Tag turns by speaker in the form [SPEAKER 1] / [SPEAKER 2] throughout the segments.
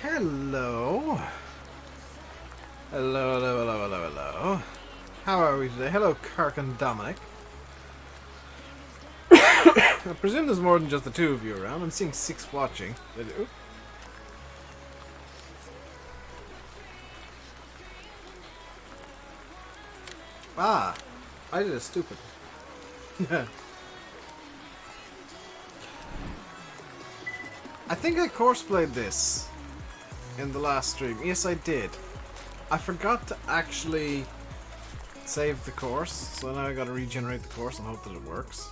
[SPEAKER 1] Hello. Hello, hello, hello, hello, hello. How are we today? Hello, Kirk and Dominic. I presume there's more than just the two of you around. I'm seeing 6 watching. Oop. Ah, I did a stupid. I think I course-played this in the last stream. Yes, I did. I forgot to actually save the course, so now I gotta regenerate the course and hope that it works.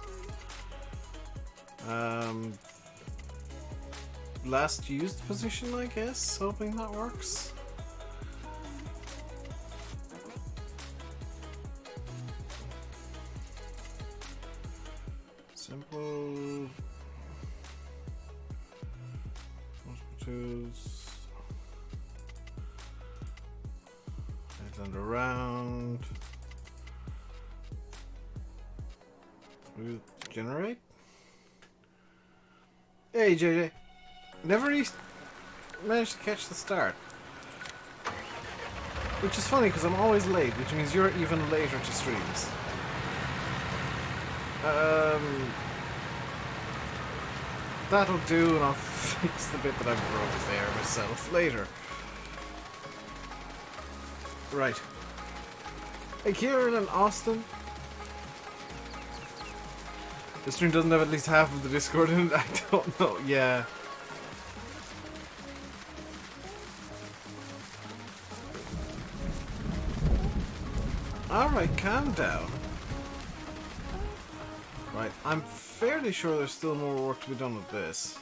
[SPEAKER 1] Last used position, I guess, hoping that works. Simple. Twos. And around. Generate. Hey JJ. Never managed to catch the start. Which is funny because I'm always late, which means you're even later to streams. That'll do, and I'll fix the bit that I broke there myself later. Right. Hey Kieran and Austin. The stream doesn't have at least half of the Discord in it. I don't know. Yeah. Alright, calm down. Right, I'm fairly sure there's still more work to be done with this.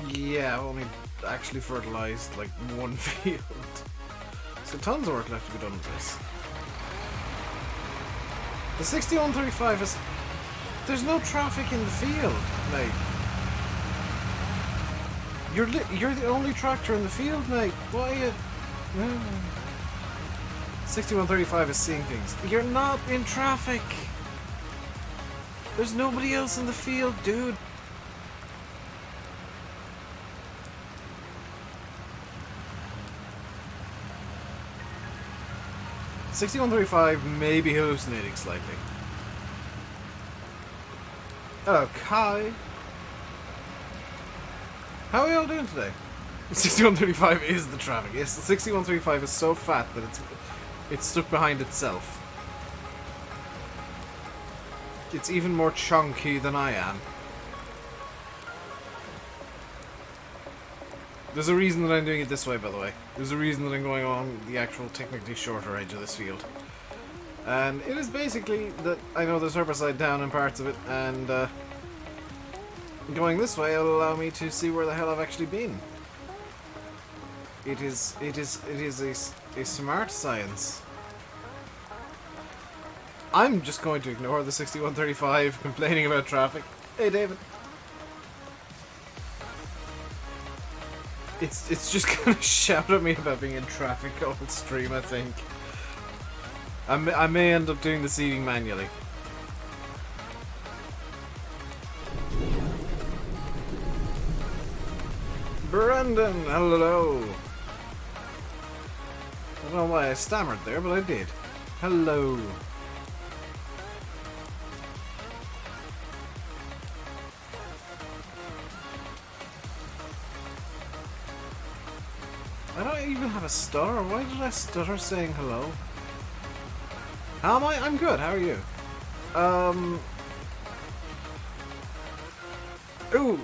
[SPEAKER 1] Yeah, I've only actually fertilized like 1 field. So tons of work left to be done with this. The 6135 is... There's no traffic in the field, mate. You're the only tractor in the field, mate. Why are you... 6135 is seeing things. You're not in traffic. There's nobody else in the field, dude. $6135 may be hallucinating slightly. Hello, Kai. How are you all doing today? 6135 is the traffic. Yes, the 6135 is so fat that it's stuck behind itself. It's even more chunky than I am. There's a reason that I'm doing it this way, by the way. There's a reason that I'm going along the actual technically shorter edge of this field. And it is basically that I know there's herbicide down in parts of it, and going this way will allow me to see where the hell I've actually been. It is a smart science. I'm just going to ignore the 6135 complaining about traffic. Hey David. It's just gonna shout at me about being in traffic all stream, I think. I may end up doing the seeding manually. Brandon, hello. I don't know why I stammered there, but I did. Hello. I don't even have a stutter. Why did I stutter saying hello? How am I? I'm good. How are you? Ooh.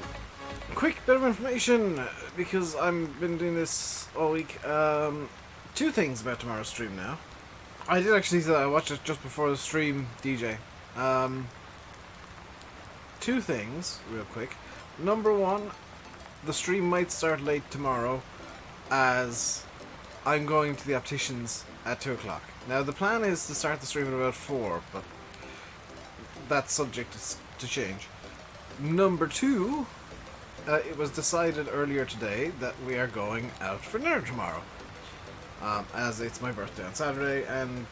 [SPEAKER 1] Quick bit of information, because I've been doing this all week. 2 things about tomorrow's stream now. I did actually say I watched it just before the stream, DJ. 2 things, real quick. Number 1, the stream might start late tomorrow, as I'm going to the opticians at 2 o'clock. Now the plan is to start the stream at about 4, but that's subject to change. Number 2, it was decided earlier today that we are going out for dinner tomorrow. As it's my birthday on Saturday, and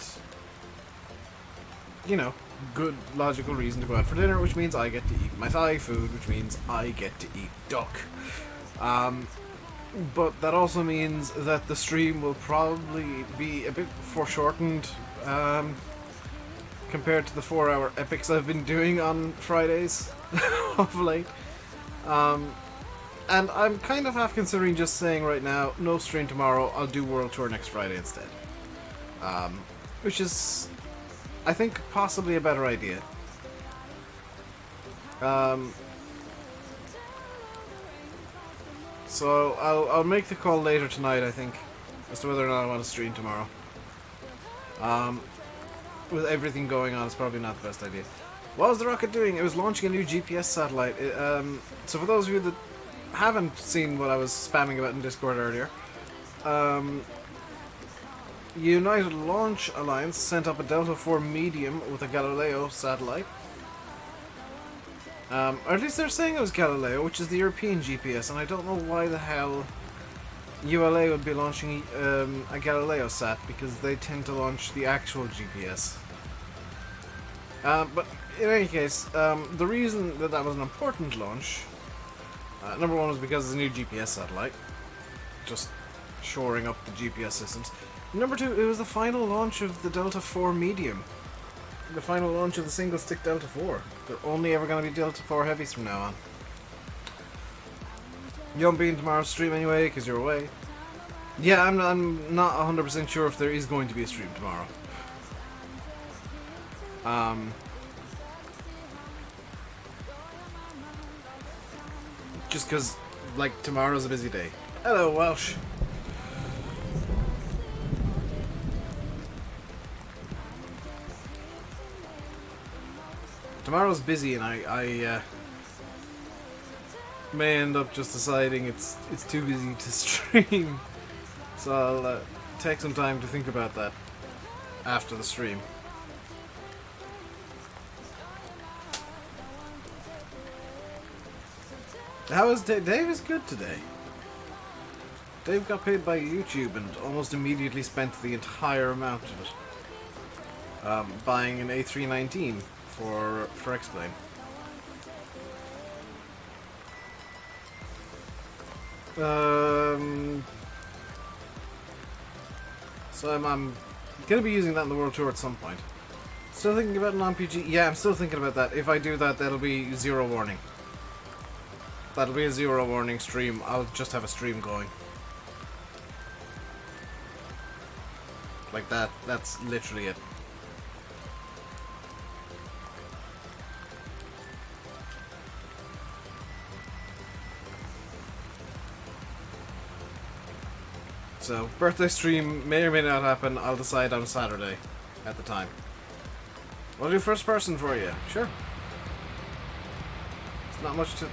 [SPEAKER 1] you know, good logical reason to go out for dinner, which means I get to eat my Thai food, which means I get to eat duck. But that also means that the stream will probably be a bit foreshortened compared to the 4-hour epics I've been doing on Fridays of late. And I'm kind of half considering just saying right now, no stream tomorrow, I'll do World Tour next Friday instead. Which is, I think, possibly a better idea. So I'll make the call later tonight, I think, as to whether or not I want to stream tomorrow. With everything going on, it's probably not the best idea. What was the rocket doing? It was launching a new GPS satellite. So for those of you that haven't seen what I was spamming about in Discord earlier, United Launch Alliance sent up a Delta IV medium with a Galileo satellite. Or at least they're saying it was Galileo, which is the European GPS, and I don't know why the hell ULA would be launching a Galileo sat, because they tend to launch the actual GPS. But in any case, the reason that that was an important launch, number one was because it's a new GPS satellite, just shoring up the GPS systems. Number two, it was the final launch of the Delta IV medium. The final launch of the single-stick Delta IV. They're only ever going to be Delta IV heavies from now on. You won't be in tomorrow's stream anyway, because you're away. Yeah, I'm not 100% sure if there is going to be a stream tomorrow. Just because, like, tomorrow's a busy day. Hello, Welsh. Tomorrow's busy, and I may end up just deciding it's too busy to stream, so I'll take some time to think about that after the stream. How is Dave? Dave is good today. Dave got paid by YouTube and almost immediately spent the entire amount of it buying an A319 for X-Plane. So I'm gonna be using that in the World Tour at some point. Still thinking about non-PG? Yeah, I'm still thinking about that. If I do that, that'll be zero warning. That'll be a zero warning stream. I'll just have a stream going. Like that. That's literally it. So, birthday stream may or may not happen. I'll decide on Saturday at the time. I'll do first person for you. Sure. It's not much to...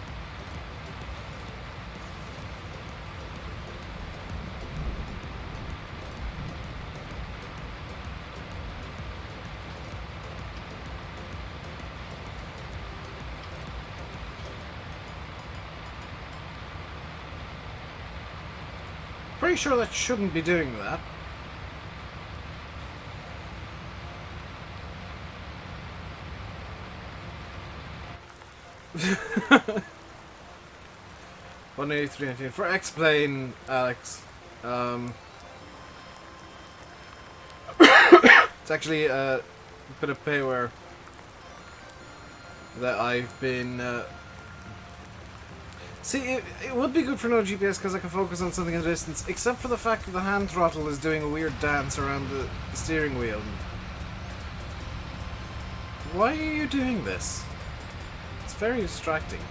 [SPEAKER 1] Pretty sure that shouldn't be doing that. $183.19 for X-Plane, Alex. It's actually a bit of payware that I've been... See, it would be good for no GPS because I can focus on something at a distance, except for the fact that the hand throttle is doing a weird dance around the steering wheel. Why are you doing this? It's very distracting.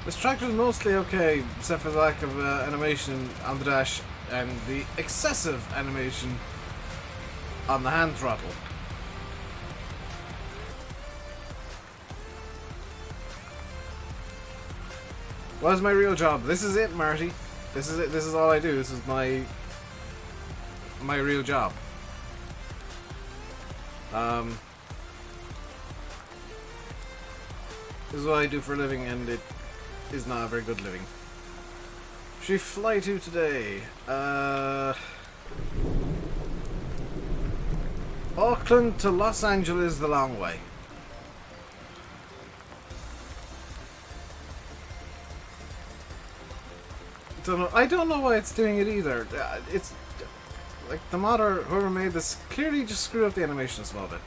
[SPEAKER 1] This tractor's mostly okay, except for the lack of animation on the dash and the excessive animation on the hand throttle. What is my real job? This is it, Marty. This is it. This is all I do. This is my real job. This is what I do for a living, and it is not a very good living. Should we fly to today? Auckland to Los Angeles is the long way. I don't know why it's doing it either. It's like the modder, whoever made this, clearly just screwed up the animation a small bit.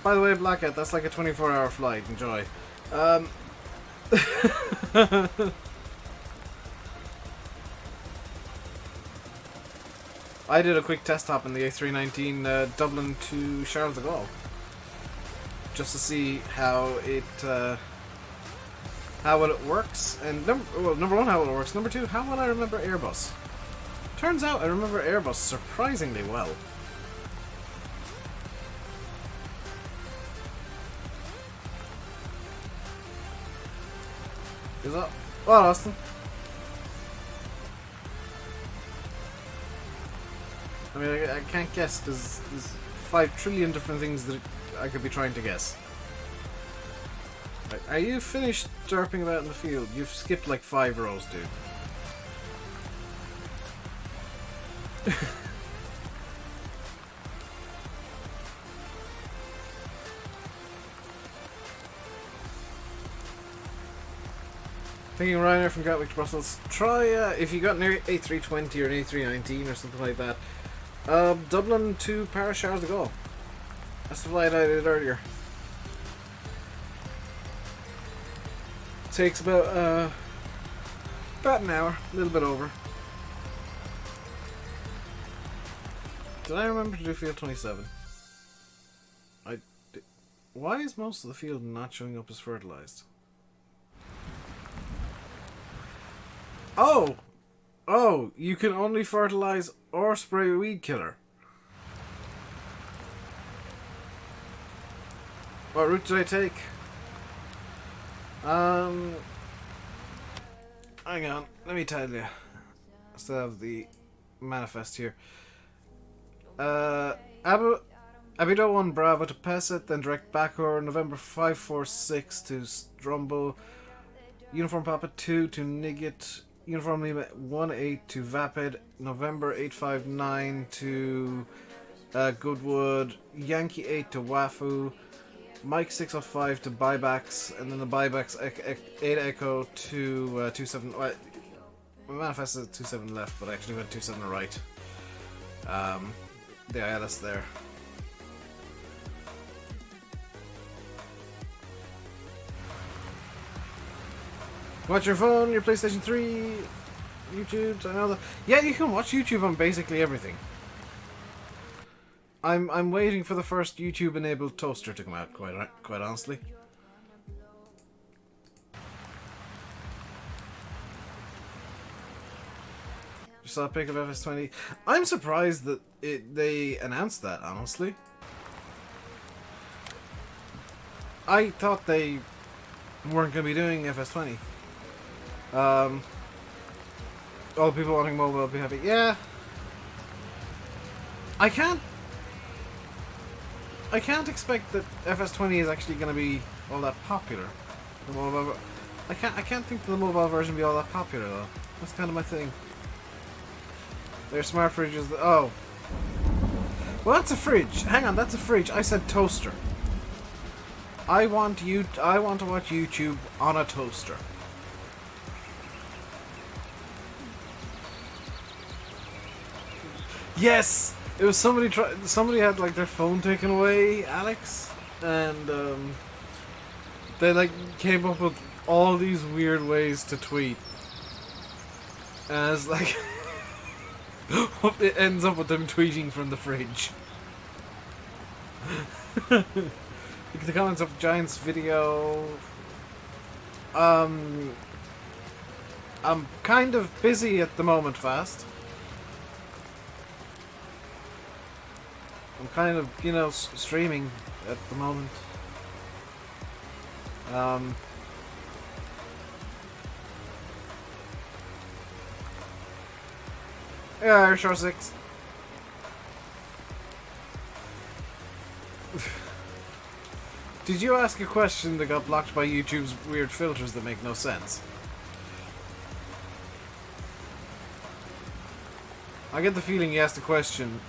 [SPEAKER 1] By the way, Blackhead, that's like a 24-hour flight. Enjoy. I did a quick test hop in the A319 Dublin to Charles de Gaulle, just to see how well it works, and number one, how well it works. Number two, how well I remember Airbus. Turns out I remember Airbus surprisingly well. Is that what, Austin? I mean, I can't guess. There's 5 trillion different things that I could be trying to guess. Are you finished derping about in the field? You've skipped like 5 rows, dude. Thinking Ryanair from Gatwick to Brussels. Try, if you got an A320 or an A319 or something like that, Dublin to Paris Charles de Gaulle. That's the flight I did earlier. Takes about an hour, a little bit over. Did I remember to do field 27? Why is most of the field not showing up as fertilized? Oh! Oh, you can only fertilize or spray a weed killer. What route did I take? Hang on, let me tell you. I still have the manifest here. Abido 1 Bravo to Pesset, then direct Bacor, November 546 to Strumbo, Uniform Papa 2 to Nigget, Uniform Lima 1-8 to Vapid, November 859 to Goodwood, Yankee 8 to Wafu, Mike 605 to Buybacks, and then the Buybacks 8 Echo to 27. My manifest is 27 left, but I actually went 27 right. The ILS there. Watch your phone, your PlayStation 3, YouTube, I know that. Yeah, you can watch YouTube on basically everything. I'm waiting for the first YouTube-enabled toaster to come out, quite honestly. Just saw a pic of FS20. I'm surprised that they announced that, honestly. I thought they weren't going to be doing FS20. All the people wanting mobile will be happy. Yeah. I can't expect that FS20 is actually going to be all that popular. The mobile, I can't think that the mobile version will be all that popular though. That's kind of my thing. Their smart fridges. Oh, well, that's a fridge. Hang on, that's a fridge. I said toaster. I want to watch YouTube on a toaster. Yes. It was somebody had like their phone taken away, Alex, and they like came up with all these weird ways to tweet. As like it ends up with them tweeting from the fridge. Look at the comments of Giants video. I'm kind of busy at the moment, Fast. I'm kind of, you know, streaming at the moment. Yeah, Airshore 6. Did you ask a question that got blocked by YouTube's weird filters that make no sense? I get the feeling he asked a question,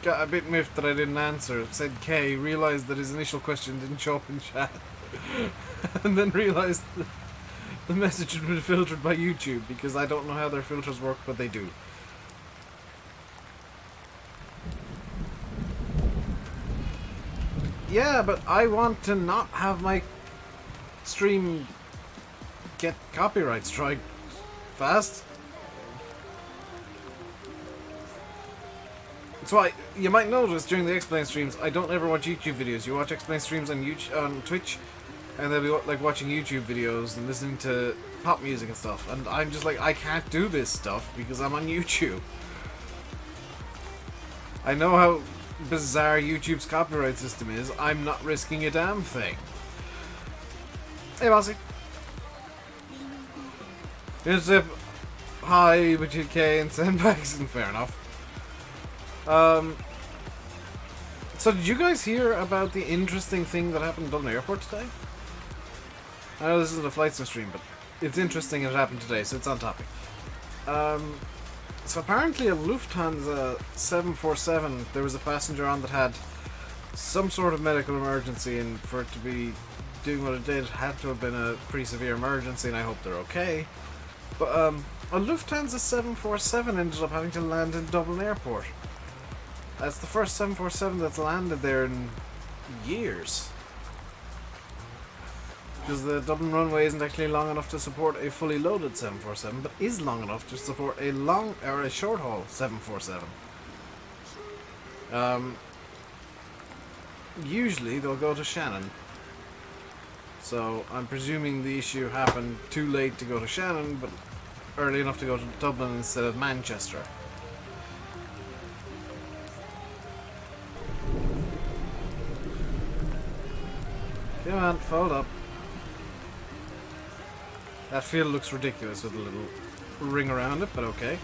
[SPEAKER 1] got a bit miffed that I didn't answer, said K, realised that his initial question didn't show up in chat, and then realised that the message had been filtered by YouTube, because I don't know how their filters work, but they do. Yeah, but I want to not have my stream get copyright strike fast. That's why you might notice during the Explain streams, I don't ever watch YouTube videos. You watch Explain streams on on Twitch, and they'll be like watching YouTube videos and listening to pop music and stuff. And I'm just like, I can't do this stuff because I'm on YouTube. I know how bizarre YouTube's copyright system is. I'm not risking a damn thing. Hey, Bossy. Here's a hi with UK and sandbags, and fair enough. So did you guys hear about the interesting thing that happened at Dublin Airport today? I know this isn't a flight sim stream, but it's interesting it happened today, so it's on topic. So apparently a Lufthansa 747, there was a passenger on that had some sort of medical emergency, and for it to be doing what it did, it had to have been a pretty severe emergency, and I hope they're okay. But a Lufthansa 747 ended up having to land in Dublin Airport. That's the first 747 that's landed there in years. Because the Dublin runway isn't actually long enough to support a fully loaded 747, but is long enough to support a long or a short haul 747. Usually they'll go to Shannon. So I'm presuming the issue happened too late to go to Shannon, but early enough to go to Dublin instead of Manchester. Come on, fold up. That field looks ridiculous with a little ring around it, but okay.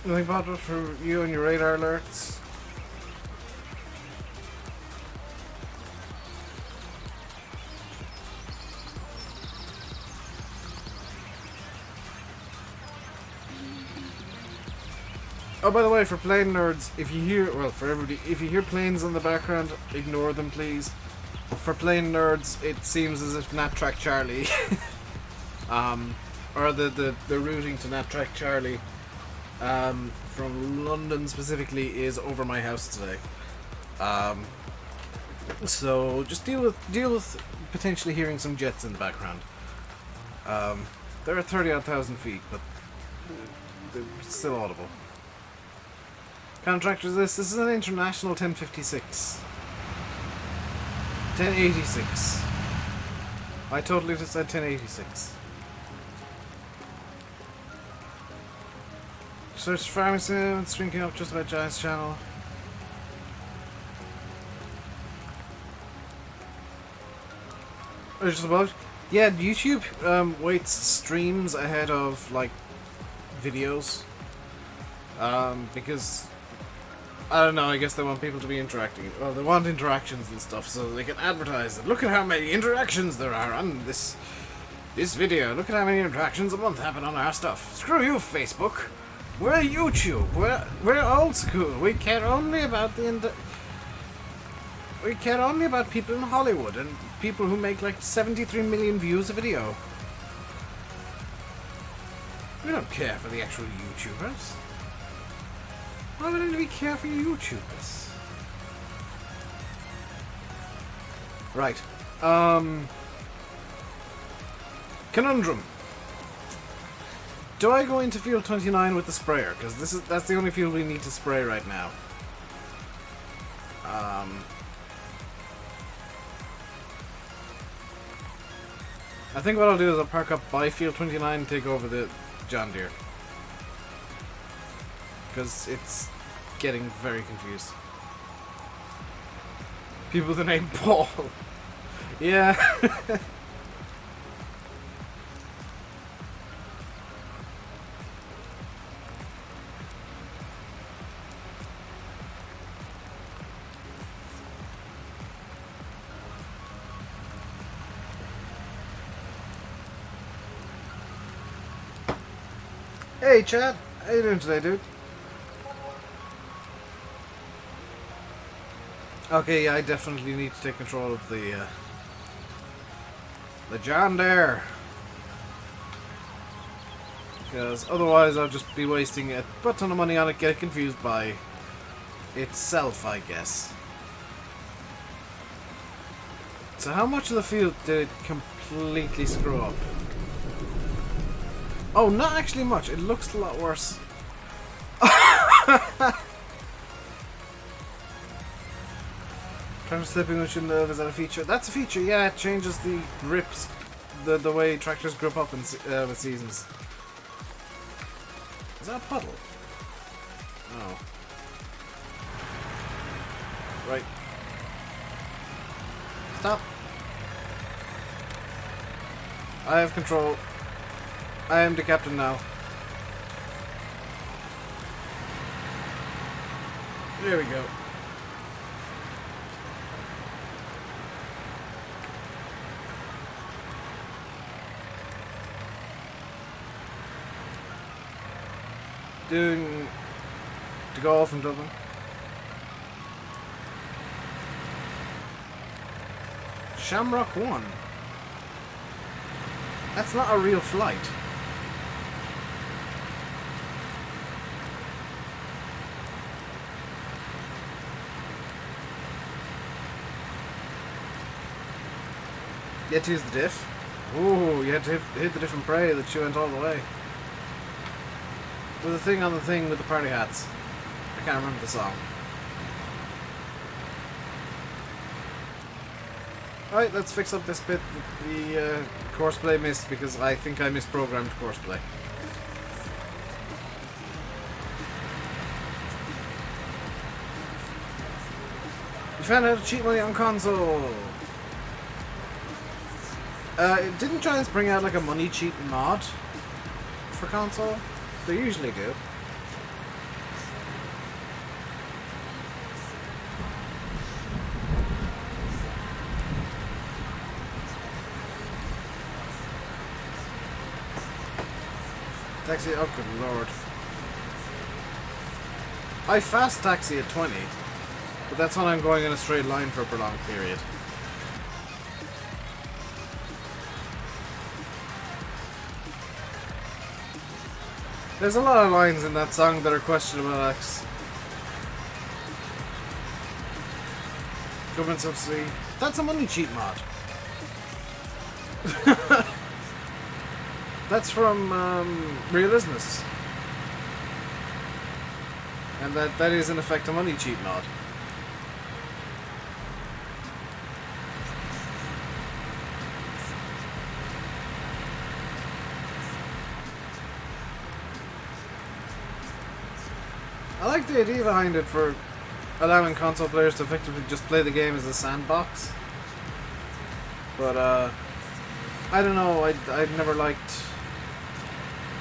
[SPEAKER 1] Nothing bothered for you and your radar alerts? Oh, by the way, for plane nerds, if you hear, well, for everybody, if you hear planes in the background, ignore them, please. For plane nerds, it seems as if Nat Track Charlie, or the routing to Nat Track Charlie, from London specifically, is over my house today. So just deal with potentially hearing some jets in the background. They're at 30,000 feet, but they're still audible. Contractor this is an international 1056. 1086. I totally just said 1086. Search pharmacy, it's drinking up just about Giant's channel. Or just about? Yeah, YouTube waits streams ahead of like videos. Because I don't know, I guess they want people to be interacting. Well, they want interactions and stuff so they can advertise it. Look at how many interactions there are on this video. Look at how many interactions a month happen on our stuff. Screw you, Facebook. We're YouTube. We're old school. We care only about we care only about people in Hollywood and people who make like 73 million views a video. We don't care for the actual YouTubers. Why would we care for YouTubers? Right. Conundrum. Do I go into field 29 with the sprayer? Because that's the only field we need to spray right now. I think what I'll do is I'll park up by field 29 and take over the John Deere. Because it's getting very confused. People with the name Paul. Yeah. Hey, Chad. How you doing today, dude? Okay, yeah, I definitely need to take control of the John Deere. Because otherwise I'll just be wasting a butt ton of money on it, get confused by itself, I guess. So how much of the field did it completely screw up? Oh, not actually much. It looks a lot worse. Tractor slipping which you love, is that a feature? That's a feature, yeah. It changes the grips, the way tractors grip up in with seasons. Is that a puddle? Oh. Right. Stop. I have control. I am the captain now. There we go. Doing to go off from Dublin. Shamrock 1. That's not a real flight. You had to use the diff? Ooh, you had to hit the diff and pray that she went all the way. With the thing on the thing with the party hats. I can't remember the song. Alright, let's fix up this bit that the courseplay missed, because I think I misprogrammed courseplay. You found out how to cheat money on console! Didn't Giants bring out like a money cheat mod for console? They usually do. Taxi, oh good lord. I fast taxi at 20, but that's when I'm going in a straight line for a prolonged period. There's a lot of lines in that song that are questionable, Alex. Government subsidy. That's a money cheat mod. That's from Realismus. And that is in effect a money cheat mod. I like the idea behind it for allowing console players to effectively just play the game as a sandbox. But, I don't know, I've never liked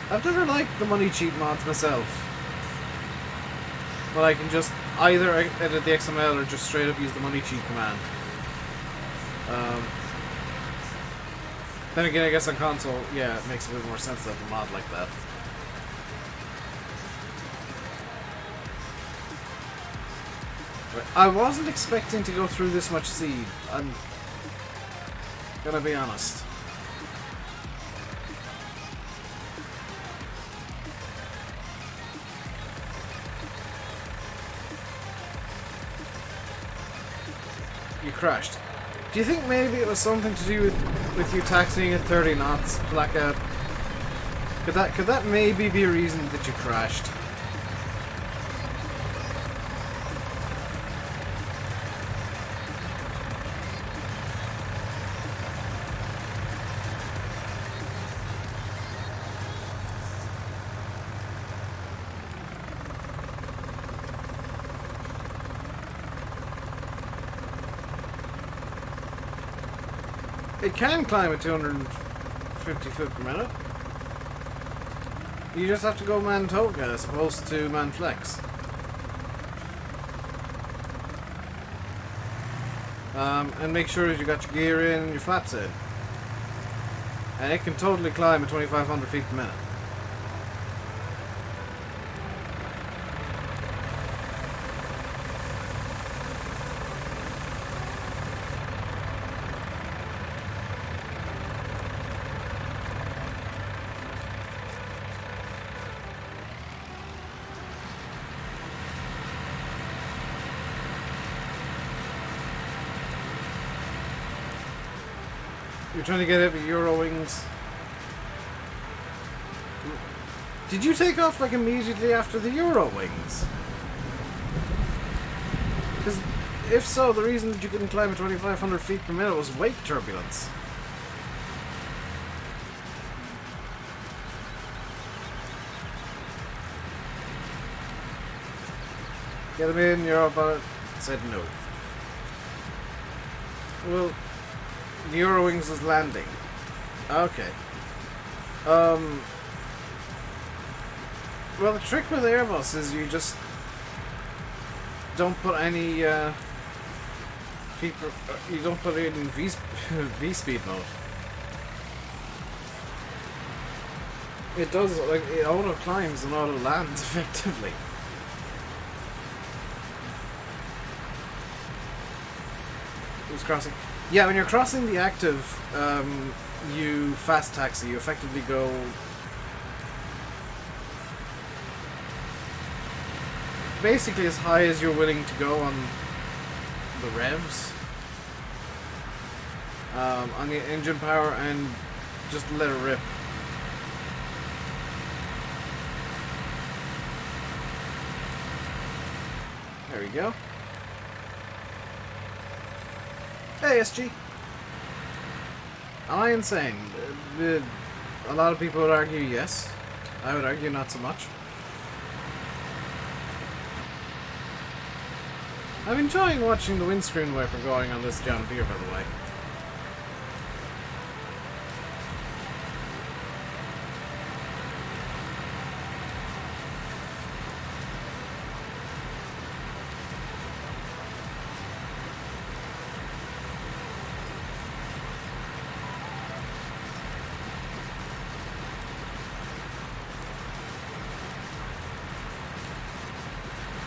[SPEAKER 1] the money cheat mods myself. But I can just either edit the XML or just straight up use the money cheat command. Then again, I guess on console, yeah, it makes a bit more sense to have a mod like that. I wasn't expecting to go through this much seed. I'm gonna be honest. You crashed. Do you think maybe it was something to do with you taxiing at 30 knots, blackout? Could that maybe be a reason that you crashed? It can climb at 250 foot per minute. You just have to go man toga as opposed to man flex. And make sure that you got your gear in and your flaps in. And it can totally climb at 2,500 feet per minute. You're trying to get hit with Euro wings. Did you take off like immediately after the Euro wings? Because if so, the reason that you couldn't climb at 2,500 feet per minute was wake turbulence. Get him in, Europilot said no. Well, the Eurowings is landing. Okay. Well, the trick with Airbus is you just don't put any you don't put it in V-speed mode. It does, like, it auto climbs and auto lands effectively. Who's crossing? Yeah, when you're crossing the active, you fast taxi. You effectively go basically as high as you're willing to go on the revs, on the engine power, and just let it rip. There we go. Hey, SG. Am I insane? A lot of people would argue yes. I would argue not so much. I'm enjoying watching the windscreen wiper going on this John Deere, by the way.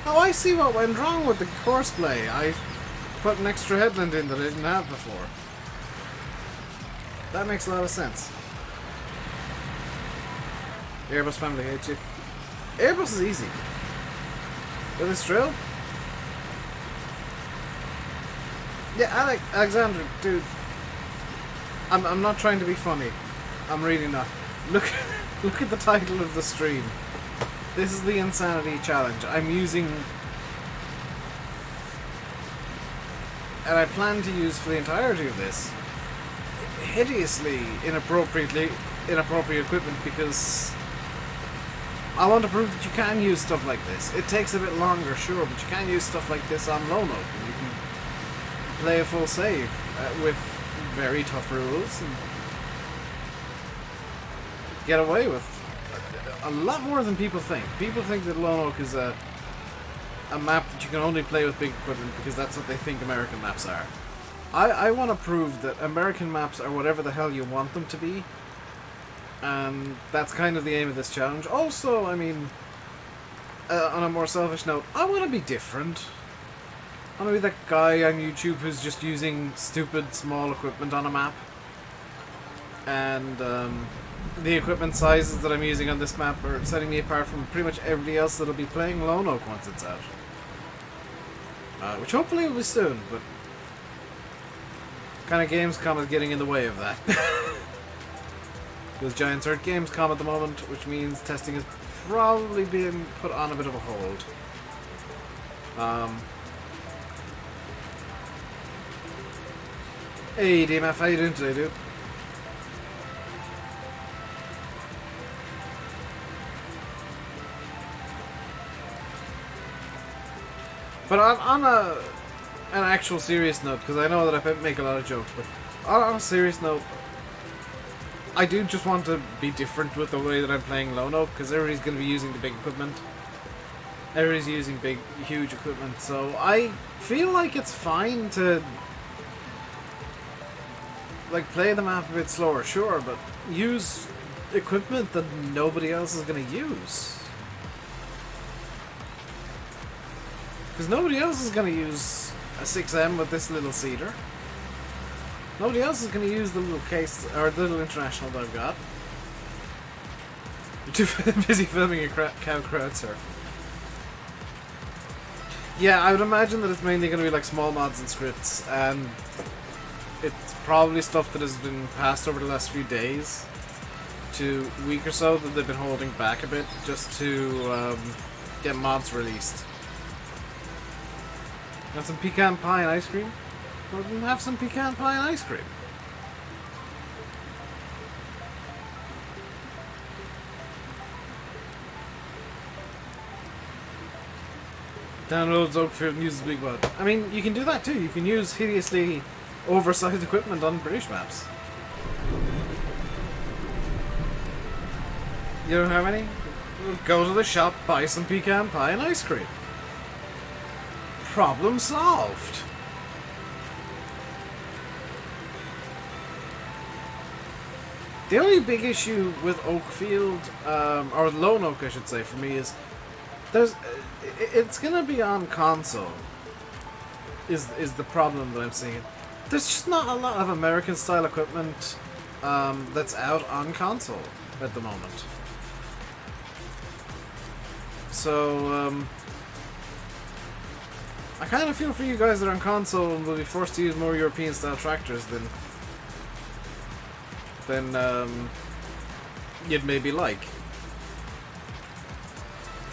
[SPEAKER 1] Oh, I see what went wrong with the courseplay. I put an extra headland in that I didn't have before. That makes a lot of sense. The Airbus family hates you. Airbus is easy. With this drill? Yeah, Alexander, dude. I'm not trying to be funny. I'm really not. Look at the title of the stream. This is the Insanity Challenge. I'm using... and I plan to use for the entirety of this hideously inappropriate equipment, because I want to prove that you can use stuff like this. It takes a bit longer, sure, but you can use stuff like this on Lone Oak. You can play a full save with very tough rules and get away with a lot more than people think. People think that Lone Oak is a map that you can only play with big equipment because that's what they think American maps are. I want to prove that American maps are whatever the hell you want them to be, and that's kind of the aim of this challenge. Also, I mean, on a more selfish note, I want to be different. I want to be that guy on YouTube who's just using stupid small equipment on a map, and the equipment sizes that I'm using on this map are setting me apart from pretty much everybody else that'll be playing Lone Oak once it's out. Which hopefully will be soon, but kind of Gamescom is getting in the way of that. Because Giants are at Gamescom at the moment, which means testing is probably being put on a bit of a hold. Hey DMF, how you doing today, dude? But on an actual serious note, because I know that I make a lot of jokes, but on a serious note, I do just want to be different with the way that I'm playing Lone Oak, because everybody's going to be using the big equipment. Everybody's using big, huge equipment, so I feel like it's fine to like play the map a bit slower, sure, but use equipment that nobody else is going to use. Because nobody else is going to use a 6M with this little cedar. Nobody else is going to use the little case, or the little international that I've got. You're too busy filming a cow crowd surf. Yeah, I would imagine that it's mainly going to be like small mods and scripts, and it's probably stuff that has been passed over the last few days to week or so that they've been holding back a bit just to get mods released. Got some pecan pie and ice cream? Well, then have some pecan pie and ice cream. Downloads Oakfield and uses Big Mod. I mean, you can do that too. You can use hideously oversized equipment on British maps. You don't have any? Well, go to the shop, buy some pecan pie and ice cream. Problem solved. The only big issue with Oakfield, or Lone Oak I should say, for me is it's gonna be on console is the problem that I'm seeing. There's just not a lot of American style equipment that's out on console at the moment. So I kind of feel for you guys that are on console and will be forced to use more European style tractors than you'd maybe like.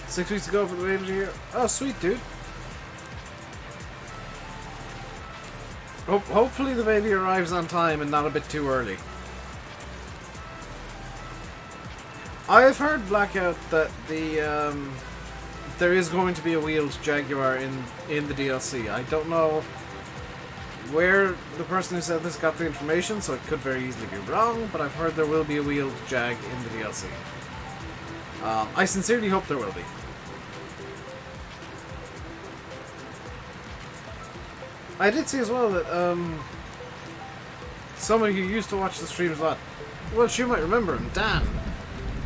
[SPEAKER 1] 6 weeks ago for the baby here. Oh, sweet, dude. Hopefully the baby arrives on time and not a bit too early. I've heard Blackout that there is going to be a wheeled Jaguar in the DLC. I don't know where the person who said this got the information, so it could very easily be wrong, but I've heard there will be a wheeled Jag in the DLC. I sincerely hope there will be. I did see as well that somebody who used to watch the streams a lot, well, you might remember him, Dan.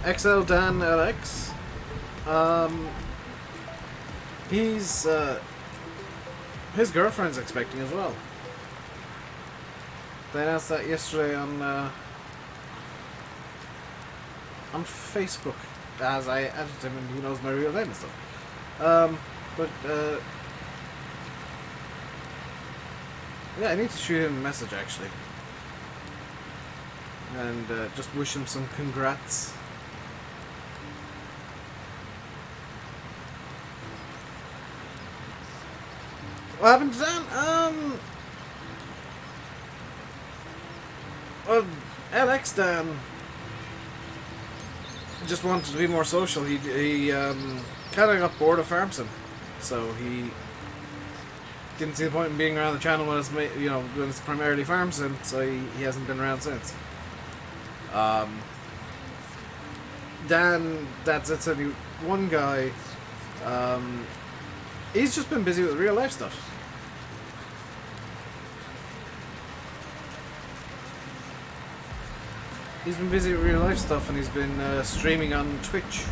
[SPEAKER 1] XL Dan LX. He's his girlfriend's expecting as well. They announced that yesterday on Facebook, as I added him and he knows my real name and stuff. Yeah, I need to shoot him a message actually, and just wish him some congrats. What happened to Dan? Well, LX Dan just wanted to be more social. He kind of got bored of Farm Sim, so he didn't see the point in being around the channel when it's primarily Farm Sim. So he hasn't been around since. Dan, that's only one guy. He's just been busy with real life stuff. He's been busy with real life stuff, and he's been streaming on Twitch.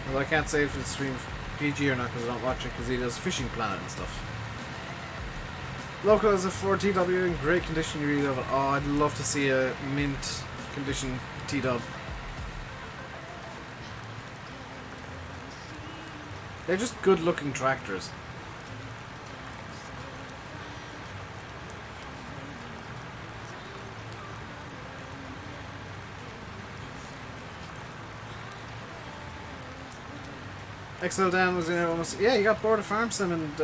[SPEAKER 1] Well, I can't say if it's streamed PG or not because I don't watch it, because he does Fishing Planet and stuff. Local is a 4TW in great condition, you really love it. Oh, I'd love to see a mint condition T-Dub. They're just good looking tractors. XL Dan was in there almost. Yeah, he got bored of Farm Sim and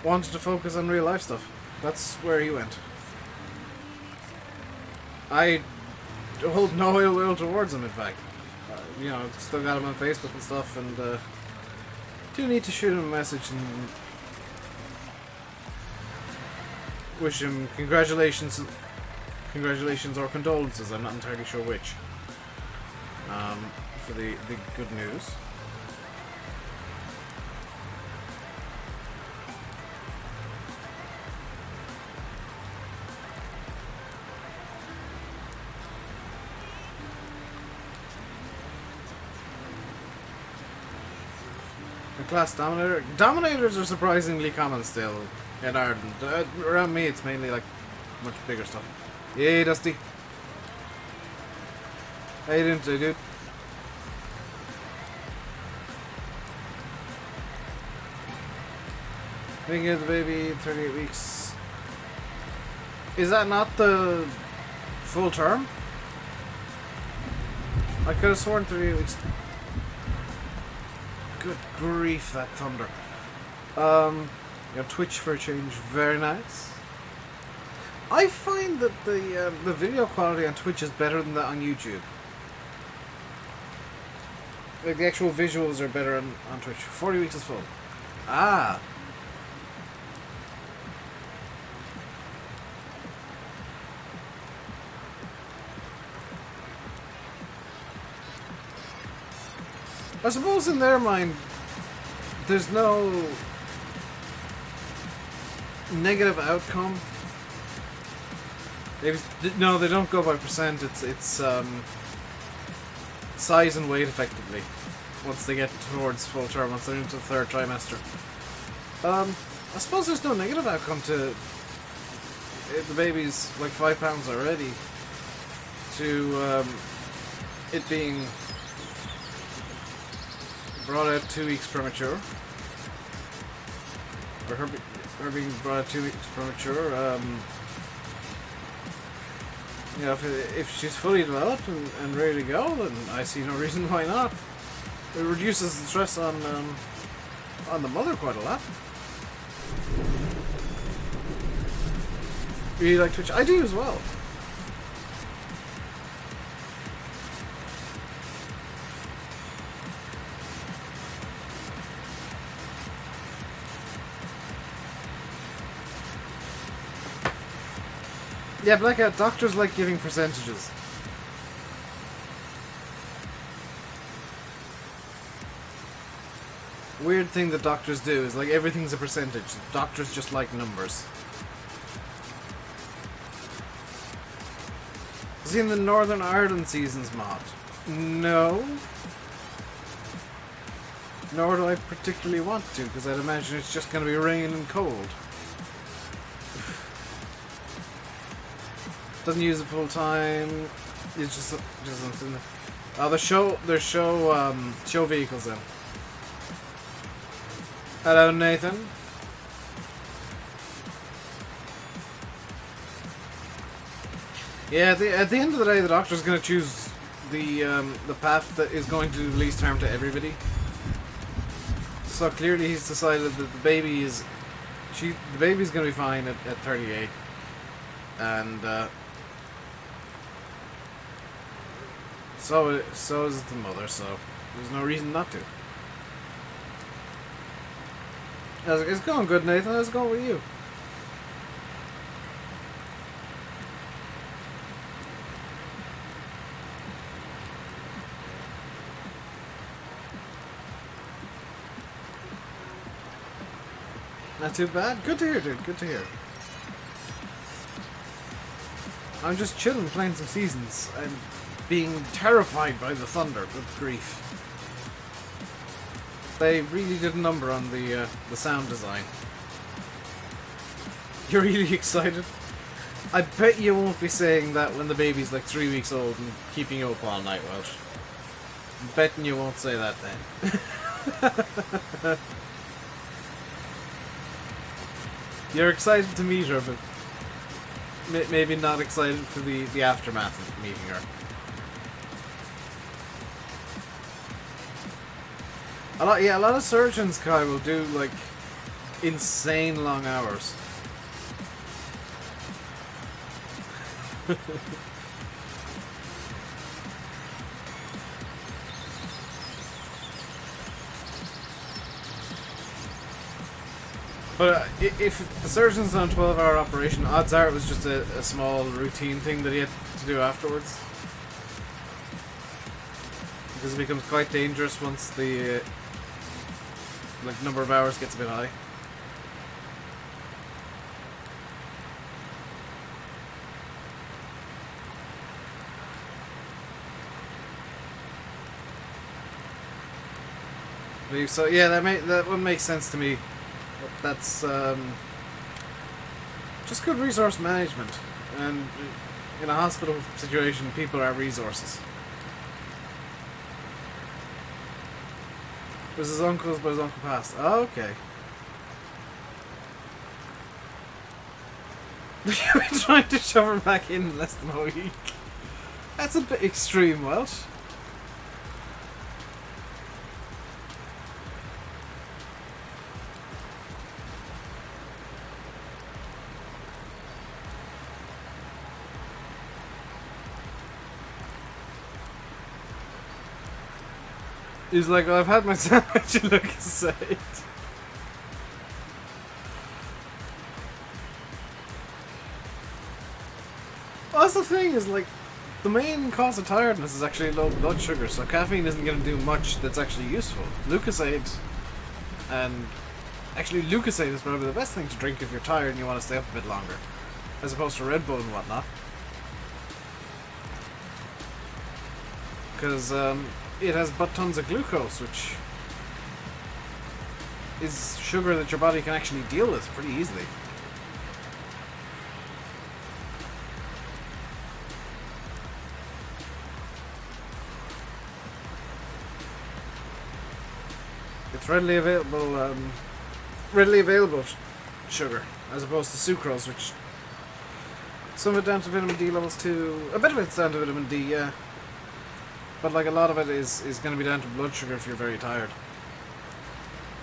[SPEAKER 1] wanted to focus on real life stuff. That's where he went. I hold no ill will towards him, in fact. Still got him on Facebook and stuff, and do need to shoot him a message and wish him congratulations or condolences. I'm not entirely sure which. For the good news. The class Dominator. Dominators are surprisingly common still in Ireland. Around me it's mainly like much bigger stuff. Yay, Dusty. How you doing today, dude? Making of the baby 38 weeks. Is that not the full term? I could have sworn 38 weeks. Good grief, that thunder. You know, Twitch for a change, very nice. I find that the video quality on Twitch is better than that on YouTube. Like the actual visuals are better on Twitch. 40 weeks is full. Ah. I suppose in their mind, there's no negative outcome. No, they don't go by percent. It's size and weight effectively. Once they get towards full term, once they're into the third trimester. I suppose there's no negative outcome to the baby's like 5 pounds already. To it being brought out 2 weeks premature, or her being brought out 2 weeks premature. You know, if she's fully developed and ready to go, then I see no reason why not. It reduces the stress on the mother quite a lot. Really like Twitch? I do as well. Yeah, Blackout, doctors like giving percentages. Weird thing that doctors do is like everything's a percentage. Doctors just like numbers. Is he in the Northern Ireland seasons mod? No. Nor do I particularly want to, because I'd imagine it's just going to be rain and cold. Doesn't use it full time. It's just something. Oh, there's show vehicles in. Hello, Nathan. Yeah, at the end of the day, the doctor's going to choose the path that is going to do the least harm to everybody. So clearly, he's decided that the baby's going to be fine at 38, and so is the mother. So there's no reason not to. It's going good, Nathan. How's it going with you? Not too bad? Good to hear, dude. Good to hear. I'm just chilling, playing some seasons, and being terrified by the thunder. Good grief. They really did a number on the sound design. You're really excited? I bet you won't be saying that when the baby's like 3 weeks old and keeping you up all night, Welsh. I'm betting you won't say that then. You're excited to meet her, but maybe not excited for the aftermath of meeting her. A lot of surgeons, Kai, will do like insane long hours. But if the surgeon's on a 12-hour operation, odds are it was just a small routine thing that he had to do afterwards. Because it becomes quite dangerous once the number of hours gets a bit high. So yeah, that would make sense to me. That's just good resource management, and in a hospital situation, people are resources. It was his uncle's, but his uncle passed. Oh, okay. You've been trying to shove her back in less than a week. That's a bit extreme, Welsh. He's like, well, I've had my sandwich and look inside. Well, that's the thing, is like, the main cause of tiredness is actually low blood sugar, so caffeine isn't going to do much that's actually useful. Lucozade, and actually Lucozade is probably the best thing to drink if you're tired and you want to stay up a bit longer, as opposed to Red Bull and whatnot. Because it has but tons of glucose, which is sugar that your body can actually deal with pretty easily. It's readily available sugar, as opposed to sucrose, which some of it down to vitamin D levels too. A bit of it's down to vitamin D, yeah. But like a lot of it is going to be down to blood sugar if you're very tired.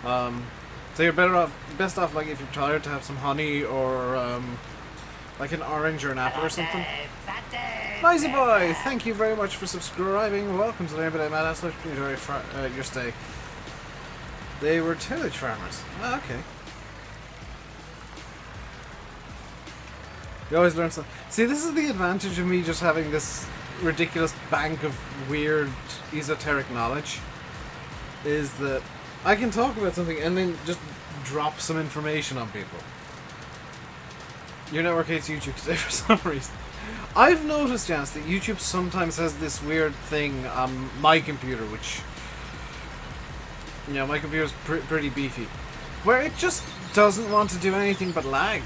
[SPEAKER 1] So you're best off like if you're tired to have some honey or like an orange or an apple or something. Noisy boy, thank you very much for subscribing. Welcome to the RainbowDave Madhouse. Hope you enjoy your stay. They were tillage farmers. Ah, okay. You always learn something. See, this is the advantage of me just having this ridiculous bank of weird esoteric knowledge, is that I can talk about something and then just drop some information on people. Your network hates YouTube today for some reason. I've noticed, Janice, that YouTube sometimes has this weird thing on my computer, which, you know, my computer's pretty beefy, where it just doesn't want to do anything but lag.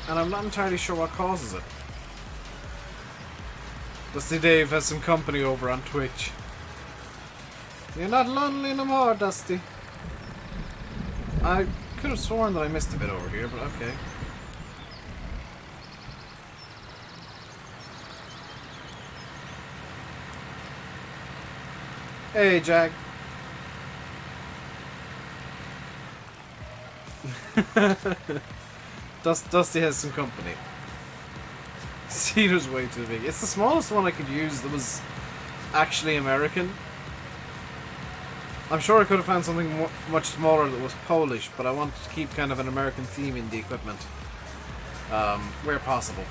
[SPEAKER 1] And I'm not entirely sure what causes it. Dusty Dave has some company over on Twitch. You're not lonely no more, Dusty. I could have sworn that I missed a bit over here, but okay. Hey, Jack. Dusty has some company. Cedar's way too big. It's the smallest one I could use that was actually American. I'm sure I could have found something much smaller that was Polish, but I wanted to keep kind of an American theme in the equipment, where possible.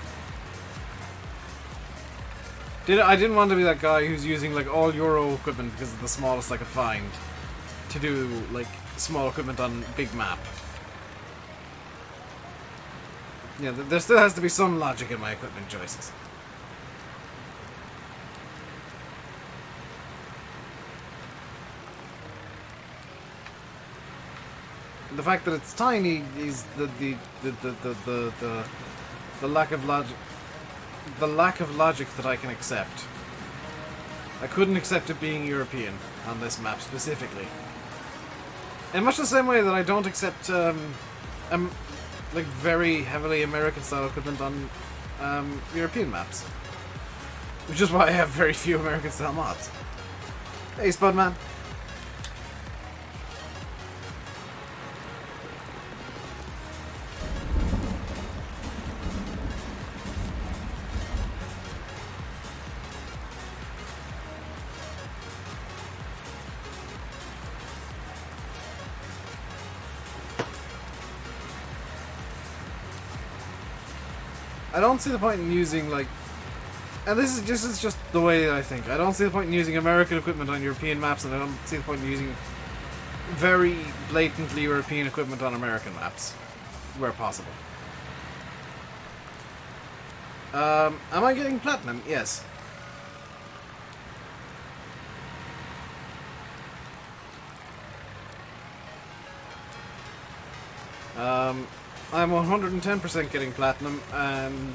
[SPEAKER 1] I didn't want to be that guy who's using like all Euro equipment because it's the smallest I could find to do like small equipment on big map. Yeah, there still has to be some logic in my equipment choices. The fact that it's tiny is the lack of logic. The lack of logic that I can accept. I couldn't accept it being European on this map specifically. In much the same way that I don't accept like very heavily American style equipment on European maps. Which is why I have very few American style mods. Hey Spudman. I don't see the point in using, like... And this is just the way I think. I don't see the point in using American equipment on European maps, and I don't see the point in using very blatantly European equipment on American maps, where possible. Am I getting platinum? Yes. I'm 110% getting platinum, and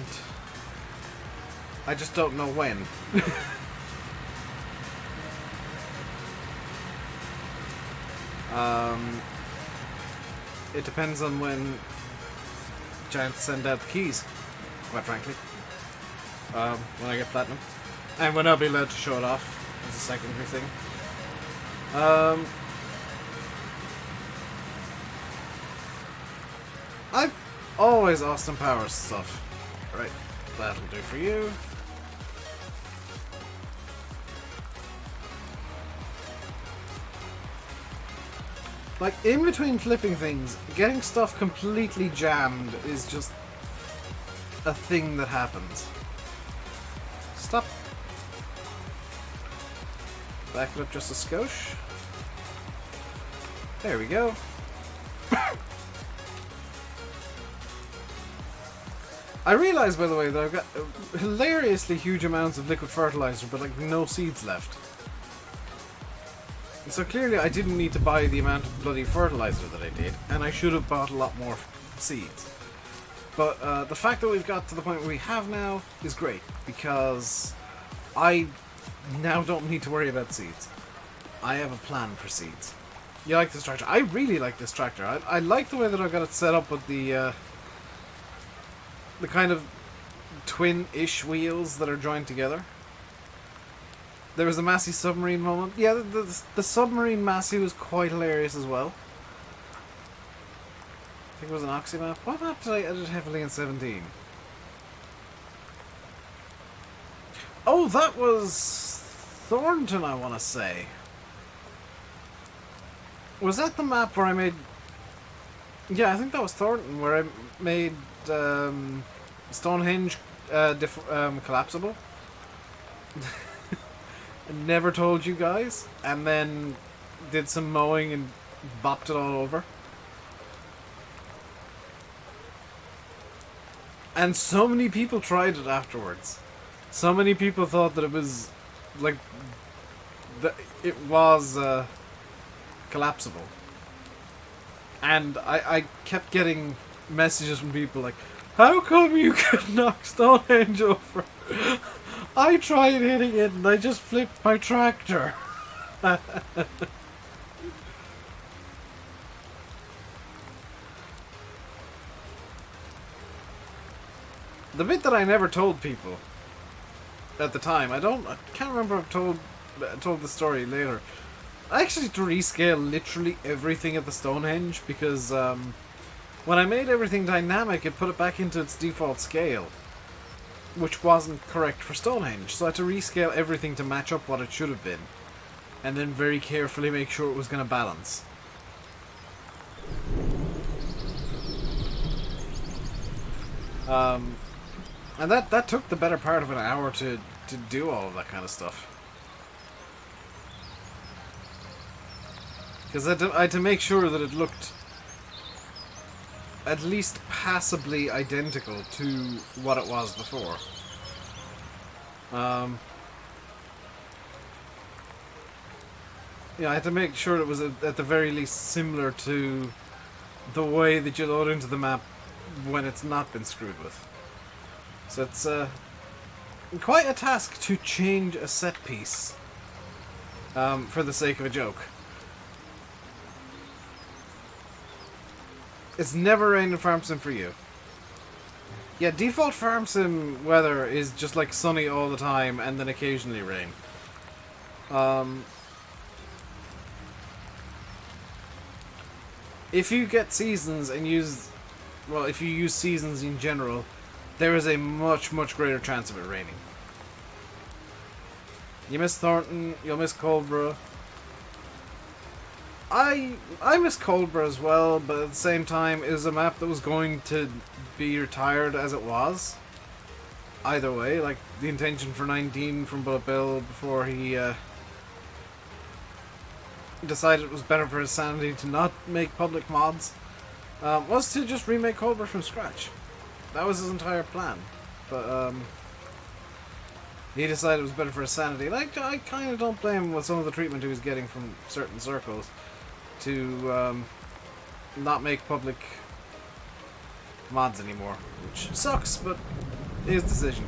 [SPEAKER 1] I just don't know when. It depends on when chance to send out the keys, quite frankly, when I get platinum. And when I'll be allowed to show it off as a secondary thing. I've always Austin Powers stuff. Right, that'll do for you. Like, in between flipping things, getting stuff completely jammed is just a thing that happens. Stop. Back it up just a skosh. There we go. I realised, by the way, that I've got hilariously huge amounts of liquid fertilizer, but like no seeds left. And so clearly I didn't need to buy the amount of bloody fertilizer that I did, and I should have bought a lot more seeds. But the fact that we've got to the point where we have now is great, because I now don't need to worry about seeds. I have a plan for seeds. You like this tractor? I really like this tractor. I like the way that I've got it set up with the kind of twin-ish wheels that are joined together. There was a Massey submarine moment. Yeah, the submarine Massey was quite hilarious as well. I think it was an Oxy map. What map did I edit heavily in 17? Oh, that was Thornton, I want to say. Was that the map where I made... Yeah, I think that was Thornton, where I made Stonehenge collapsible. I never told you guys, and then did some mowing and bopped it all over. And so many people tried it afterwards. So many people thought that it was like it was collapsible. And I kept getting messages from people like, how come you could knock Stonehenge over? I tried hitting it and I just flipped my tractor. The bit that I never told people at the time, I can't remember if I've told the story later. I actually had to rescale literally everything at the Stonehenge because when I made everything dynamic, it put it back into its default scale, which wasn't correct for Stonehenge. So I had to rescale everything to match up what it should have been, and then very carefully make sure it was going to balance. And that took the better part of an hour to do all of that kind of stuff. Because I had to make sure that it looked at least passably identical to what it was before. Yeah, I had to make sure it was at the very least similar to the way that you load into the map when it's not been screwed with. So it's quite a task to change a set piece for the sake of a joke. It's never rained in Farm Sim for you. Yeah, default Farm Sim weather is just like sunny all the time and then occasionally rain. If you get seasons and if you use seasons in general, there is a much, much greater chance of it raining. You miss Thornton, you'll miss Coldborough. I miss Coldborough as well, but at the same time, it was a map that was going to be retired as it was. Either way, like the intention for 19 from Bullet Bill before he decided it was better for his sanity to not make public mods, was to just remake Coldborough from scratch. That was his entire plan. But he decided it was better for his sanity. Like, I kind of don't blame him with some of the treatment he was getting from certain circles to not make public mods anymore, which sucks, but his decision.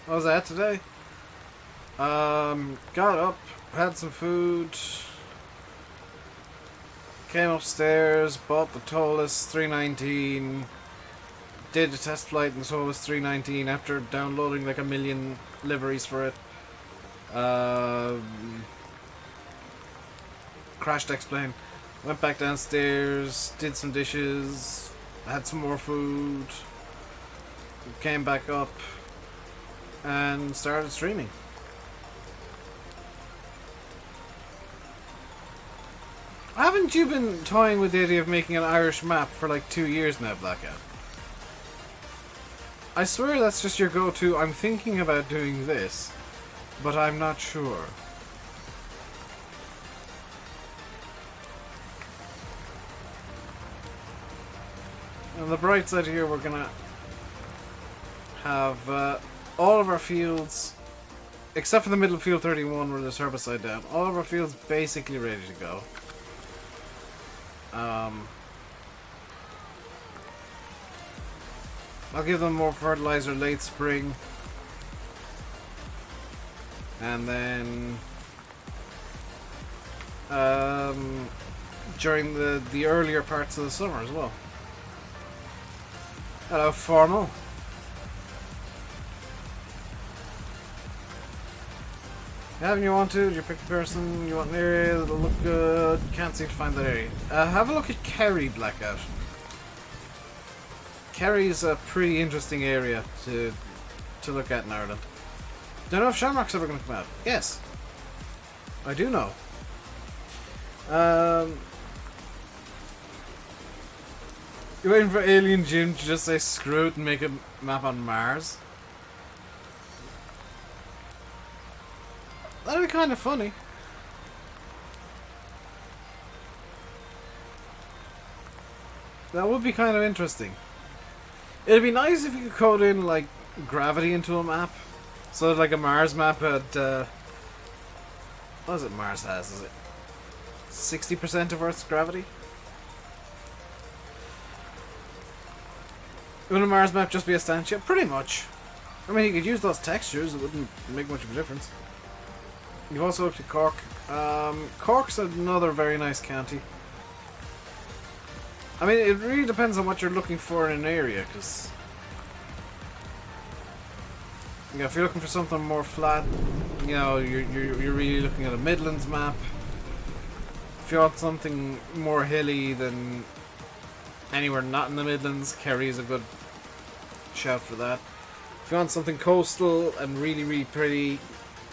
[SPEAKER 1] What was that today? Got up, had some food, came upstairs, bought the Tolus 319, did a test flight in the Tolus 319 after downloading like a million liveries for it. Crashed X-plane. Went back downstairs, did some dishes, had some more food, came back up, and started streaming. Haven't you been toying with the idea of making an Irish map for like 2 years now, Blackout? I swear that's just your go-to. I'm thinking about doing this, but I'm not sure. On the bright side here, we're gonna have all of our fields, except for the middle field 31 where there's herbicide down, all of our fields basically ready to go. I'll give them more fertilizer late spring, and then during the earlier parts of the summer as well. Hello, Formal. Haven't you want to? You pick a person, you want an area that'll look good. Can't seem to find that area. Have a look at Kerry, Blackout. Kerry's a pretty interesting area to look at in Ireland. Don't know if Shamrock's ever going to come out. Yes. I do know. You're waiting for Alien Jim to just say screw it and make a map on Mars? That'd be kind of funny. That would be kind of interesting. It'd be nice if you could code in, like, gravity into a map. So that, like, a Mars map had, what is it Mars has? Is it 60% of Earth's gravity? Would a Mars map just be a stand ship? Pretty much. I mean, you could use those textures, it wouldn't make much of a difference. You've also looked at Cork. Cork's another very nice county. I mean, it really depends on what you're looking for in an area, because you know, if you're looking for something more flat, you know, you're really looking at a Midlands map. If you want something more hilly, then anywhere not in the Midlands, Kerry is a good shout for that. If you want something coastal and really, really pretty,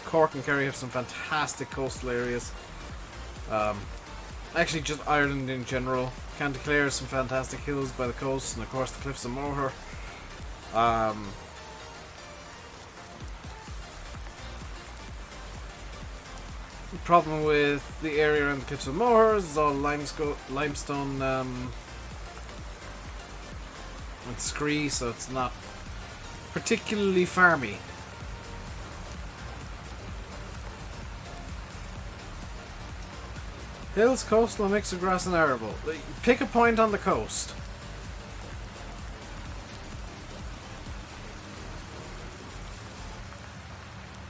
[SPEAKER 1] Cork and Kerry have some fantastic coastal areas. Actually, just Ireland in general. County Clare has some fantastic hills by the coast, and of course the Cliffs of Moher. The problem with the area around the Cliffs of Moher is all limestone and scree, so it's not particularly farmy. Hills, coastal, a mix of grass and arable. Pick a point on the coast.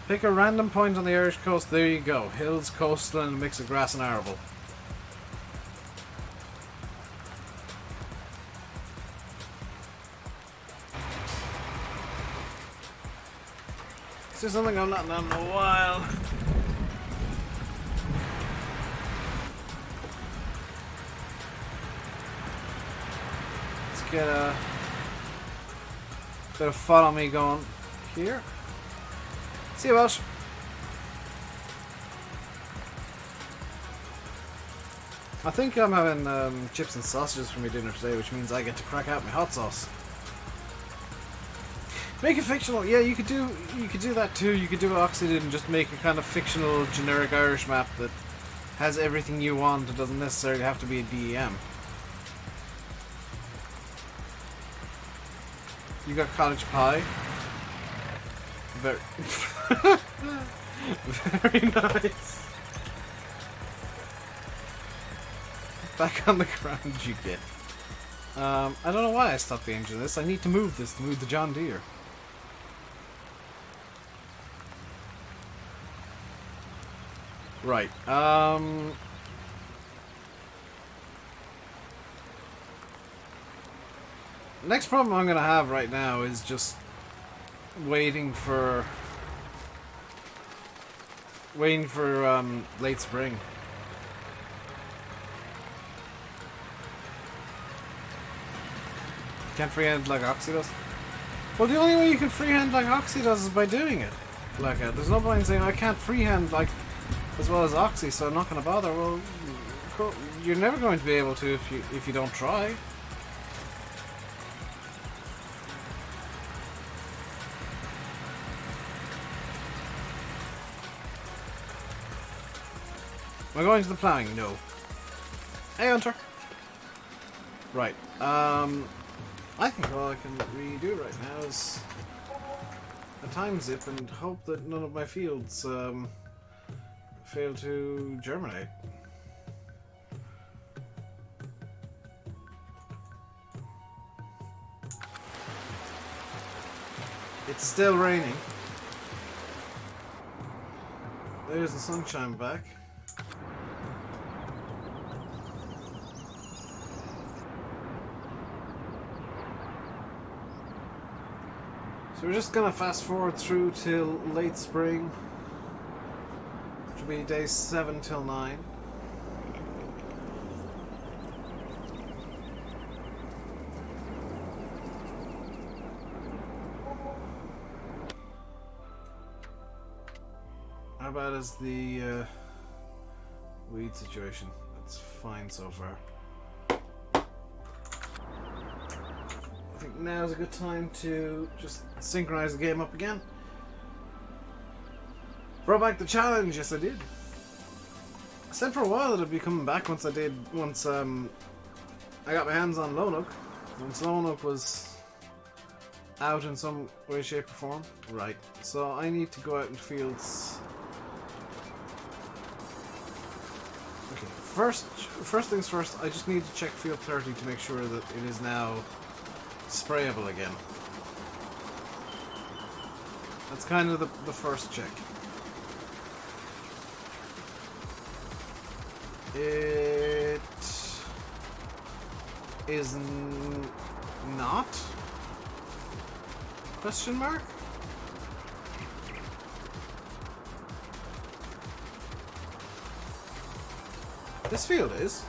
[SPEAKER 1] Pick a random point on the Irish coast. There you go. Hills, coastal, and a mix of grass and arable. This is something I've not done in a while. Get a bit of follow me going here. See you, Welsh. I think I'm having chips and sausages for my dinner today, which means I get to crack out my hot sauce. Make it fictional. Yeah, you could do that too. You could do Oxidid and just make a kind of fictional, generic Irish map that has everything you want. It doesn't necessarily have to be a DEM. You got cottage pie. Very, very nice. Back on the ground you get. I don't know why I stopped the engine of this. I need to move this to move the John Deere. Right. Next problem I'm gonna have right now is just waiting for late spring. Can't freehand like Oxy does. Well, the only way you can freehand like Oxy does is by doing it. Like, there's no point in saying I can't freehand like as well as Oxy, so I'm not going to bother. Well, you're never going to be able to if you don't try. Am I going to the plowing? No. Hey, Hunter. Right. I think all I can really do right now is a time zip and hope that none of my fields fail to germinate. It's still raining. There's the sunshine back. So we're just gonna fast forward through till late spring, which will be days 7 till 9. How bad is the weed situation? That's fine so far. I think now's a good time to just synchronize the game up again. Brought back the challenge, yes I did. I said for a while that I'd be coming back once I got my hands on Lonook. Once Lonook was out in some way, shape or form. Right, so I need to go out in fields. Okay, first things first, I just need to check field 30 to make sure that it is now sprayable again. That's kind of the first check. It is not? Question mark? This field is.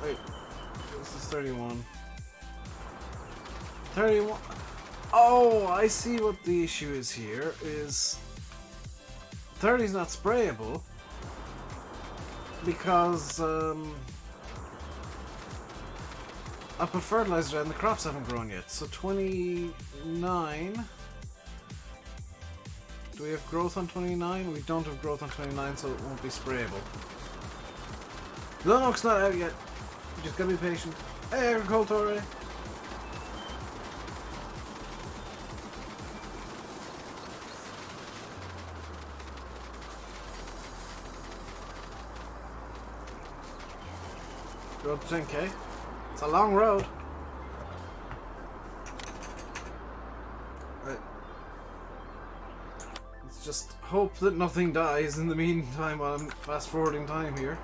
[SPEAKER 1] Wait, this is 31. 31. Oh, I see what the issue is here. Is 30 is not sprayable because I put fertilizer and the crops haven't grown yet. So 29. Do we have growth on 29? We don't have growth on 29, so it won't be sprayable. Lonook's not out yet. You just gotta be patient. Hey, Agricultore! Road to 10k. It's a long road. Right. Let's just hope that nothing dies in the meantime while I'm fast forwarding time here.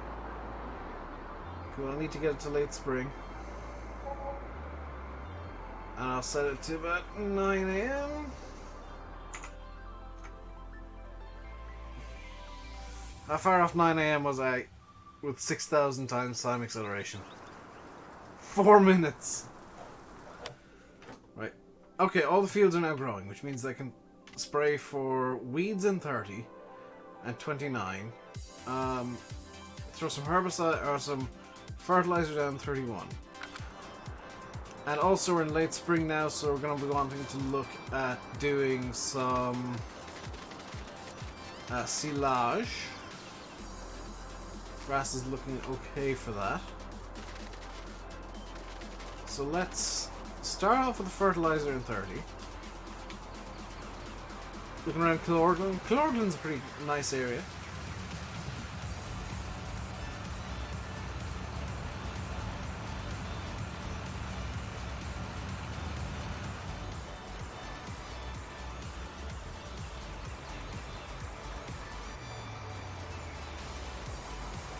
[SPEAKER 1] Cool, I need to get it to late spring. And I'll set it to about 9 AM. How far off 9 AM was I with 6,000 times time acceleration? 4 minutes! Right. Okay, all the fields are now growing, which means I can spray for weeds in 30 and 29. Throw some herbicide or some fertilizer down 31. And also we're in late spring now, so we're going to be wanting to look at doing some silage. Grass is looking okay for that. So let's start off with the fertilizer in 30. Looking around Kilorglan. Kilorglan's a pretty nice area.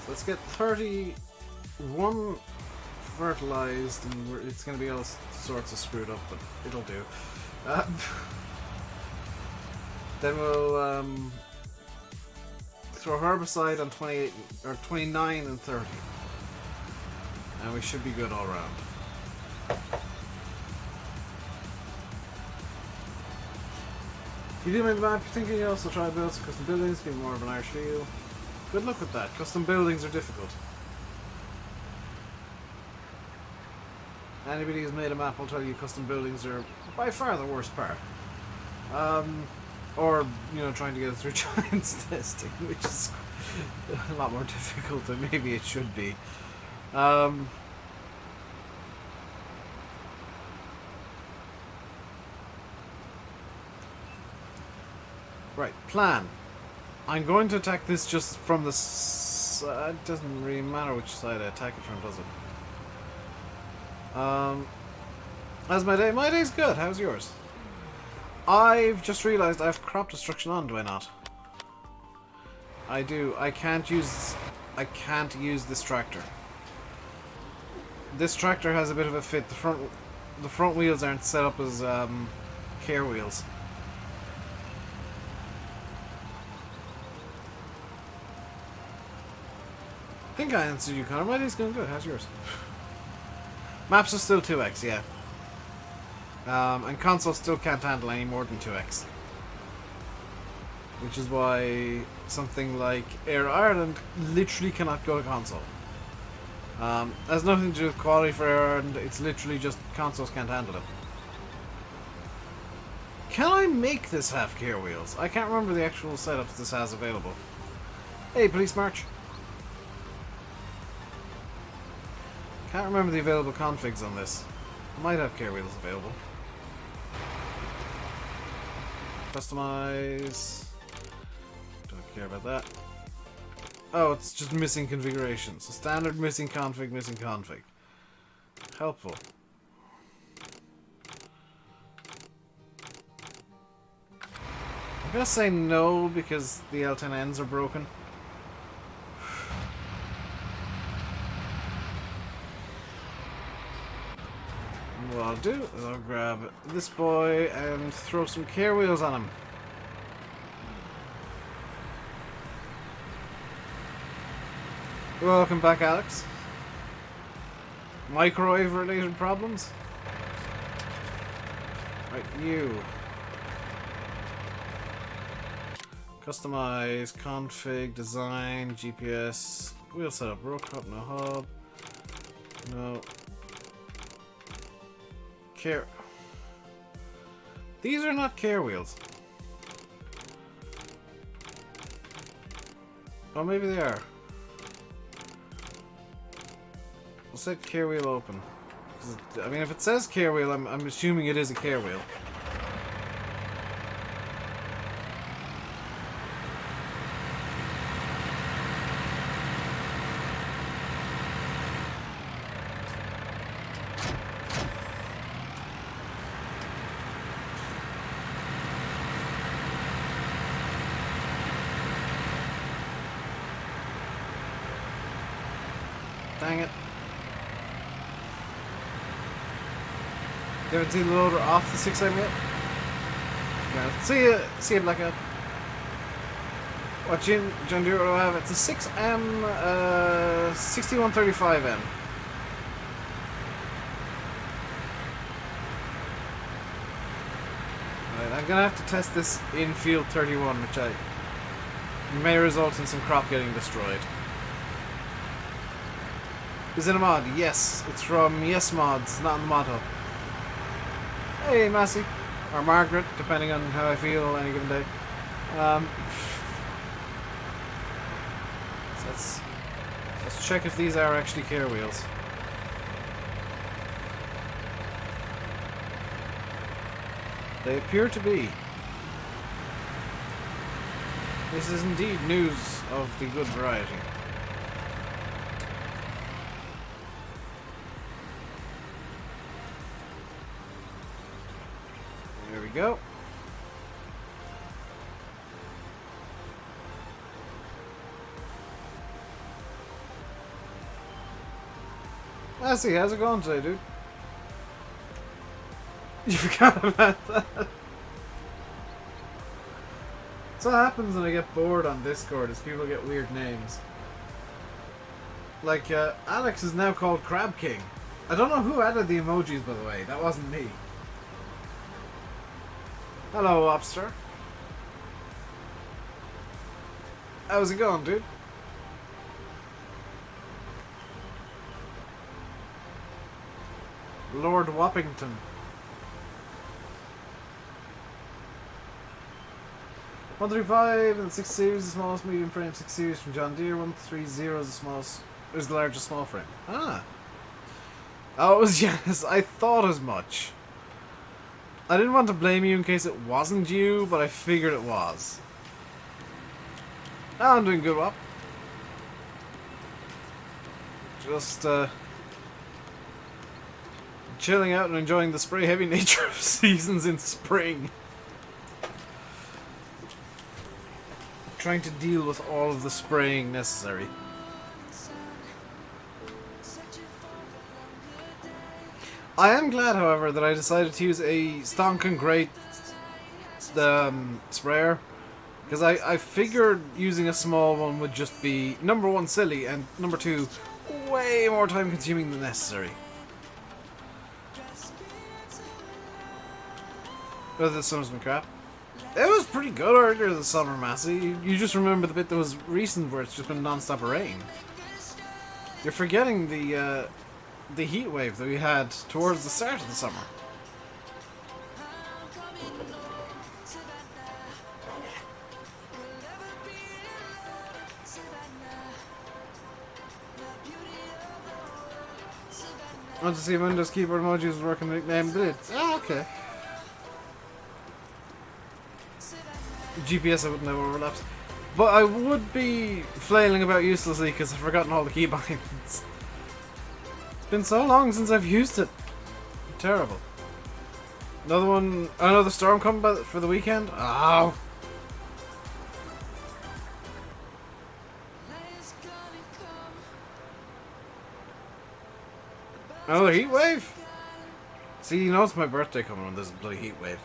[SPEAKER 1] Let's get 31 fertilized, and it's going to be all sorts of screwed up, but it'll do. Then we'll throw herbicide on 28 or 29 and 30, and we should be good all around. If you do make the map, you're thinking you also try to build some custom buildings, give more of an Irish feel. Good luck with that. Custom buildings are difficult. Anybody who's made a map will tell you custom buildings are by far the worst part. Or, you know, trying to get it through giants testing, which is a lot more difficult than maybe it should be. Right, plan. I'm going to attack this just from the side. It doesn't really matter which side I attack it from, does it? How's my day? My day's good. How's yours? I've just realised I have crop destruction on, do I not? I do. I can't use this tractor. This tractor has a bit of a fit. The front wheels aren't set up as care wheels. I think I answered you, Connor. My day's going good. How's yours? Maps are still 2x, yeah. And console still can't handle any more than 2x. Which is why something like Air Ireland literally cannot go to console. Has nothing to do with quality for Air Ireland, it's literally just consoles can't handle it. Can I make this have care wheels? I can't remember the actual setups this has available. Hey, Police March. Can't remember the available configs on this. Might have care wheels available. Customize. Don't care about that. Oh, it's just missing configuration. So standard missing config, missing config. Helpful. I'm gonna say no because the L10Ns are broken. What I'll do is I'll grab this boy and throw some care wheels on him. Welcome back, Alex. Microwave related problems? Right, you. Customize, config, design, GPS, wheel setup, row crop, no hub, no. Care. These are not care wheels. Oh, maybe they are. We'll set care wheel open. I mean, if it says care wheel, I'm assuming it is a care wheel. Dang it. You haven't seen the loader off the 6M yet? Yeah. See ya, Blackout. What John Deere do I have? It's a 6M 6135M. Right, I'm gonna have to test this in field 31, which may result in some crop getting destroyed. Is it a mod? Yes. It's from Yes Mods. It's not on the mod hub. Hey, Massey. Or Margaret, depending on how I feel any given day. So let's check if these are actually care wheels. They appear to be. This is indeed news of the good variety. There we go. I see, how's it going today, dude? You forgot about that. That's what happens when I get bored on Discord, is people get weird names. Like, Alex is now called Crab King. I don't know who added the emojis, by the way. That wasn't me. Hello, Lobster. How's it going, dude? Lord Wappington. 135 and 6 series, the smallest medium frame 6 series from John Deere. 130 is the smallest, is the largest small frame. Ah. Oh, it was yes. I thought as much. I didn't want to blame you in case it wasn't you, but I figured it was. Oh, I'm doing good, Wap. Just chilling out and enjoying the spray heavy nature of seasons in spring. Trying to deal with all of the spraying necessary. I am glad, however, that I decided to use a stonking great sprayer, because I figured using a small one would just be, number one, silly, and number two, way more time consuming than necessary. Oh, this summer's been crap. It was pretty good earlier this summer, Massey. You just remember the bit that was recent where it's just been non-stop rain. You're forgetting the heat wave that we had towards the start of the summer. I want to see if Windows keyboard emojis was working nickname, but it's okay. GPS I wouldn't have overlaps. But I would be flailing about uselessly because I've forgotten all the keybinds. It's been so long since I've used it. Terrible. Another one, another storm coming for the weekend? Oh. Another heat wave? See, you know it's my birthday coming when there's a bloody heat wave.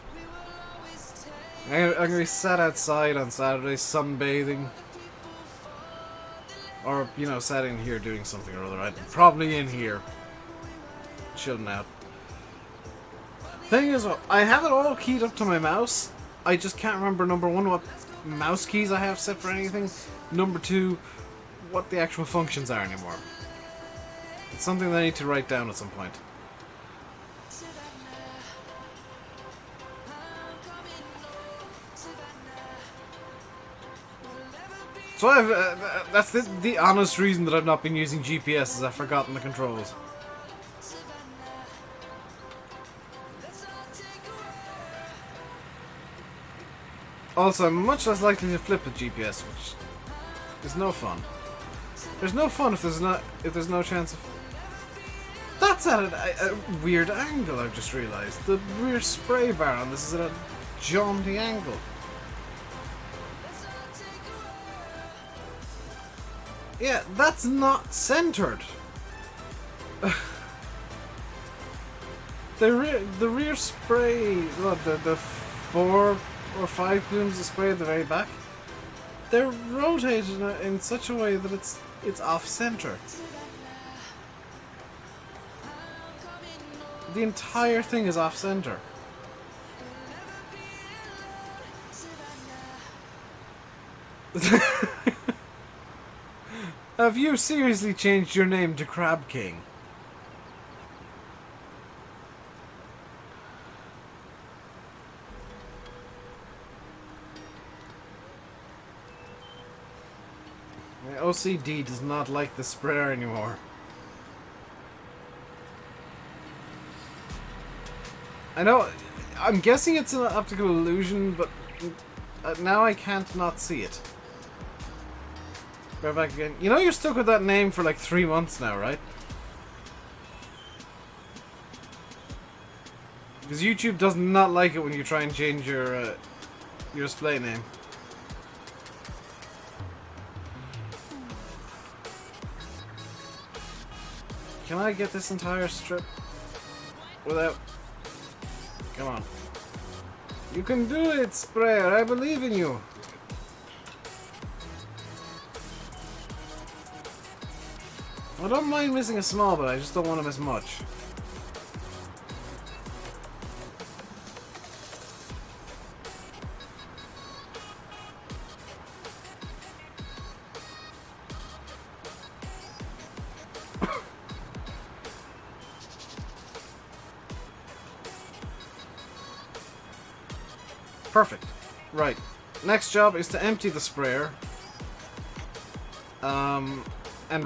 [SPEAKER 1] I'm gonna be sat outside on Saturday sunbathing. Or, you know, sat in here doing something or other. I'm probably in here. Chilling out. Thing is, I have it all keyed up to my mouse. I just can't remember, number one, what mouse keys I have set for anything. Number two, what the actual functions are anymore. It's something that I need to write down at some point. So that's the honest reason that I've not been using GPS, is I've forgotten the controls. Also, I'm much less likely to flip with GPS, which is no fun. There's no fun if there's no chance of. That's at a weird angle. I've just realised the rear spray bar on this is at a jaunty angle. Yeah, that's not centered. The rear spray, what, the 4 or 5 plumes of spray at the very back, they're rotated in such a way that it's off center. The entire thing is off center. Have you seriously changed your name to Crab King? My OCD does not like the sprayer anymore. I know, I'm guessing it's an optical illusion, but now I can't not see it. Go back again. You know you're stuck with that name for like 3 months now, right? Because YouTube does not like it when you try and change your display name. Can I get this entire strip without... Come on. You can do it, Sprayer. I believe in you. I don't mind missing a small bit, I just don't want to miss much. Perfect. Right. Next job is to empty the sprayer. And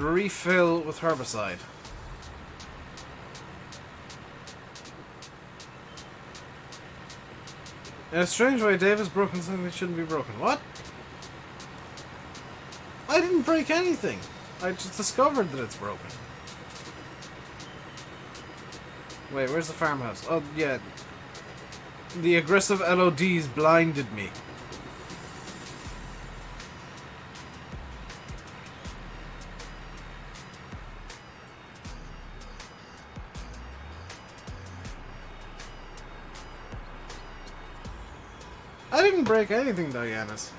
[SPEAKER 1] refill with herbicide. In a strange way, Dave has broken something that shouldn't be broken. What? I didn't break anything. I just discovered that it's broken. Wait, where's the farmhouse? Oh, yeah. The aggressive LODs blinded me. I didn't break anything, Diana's.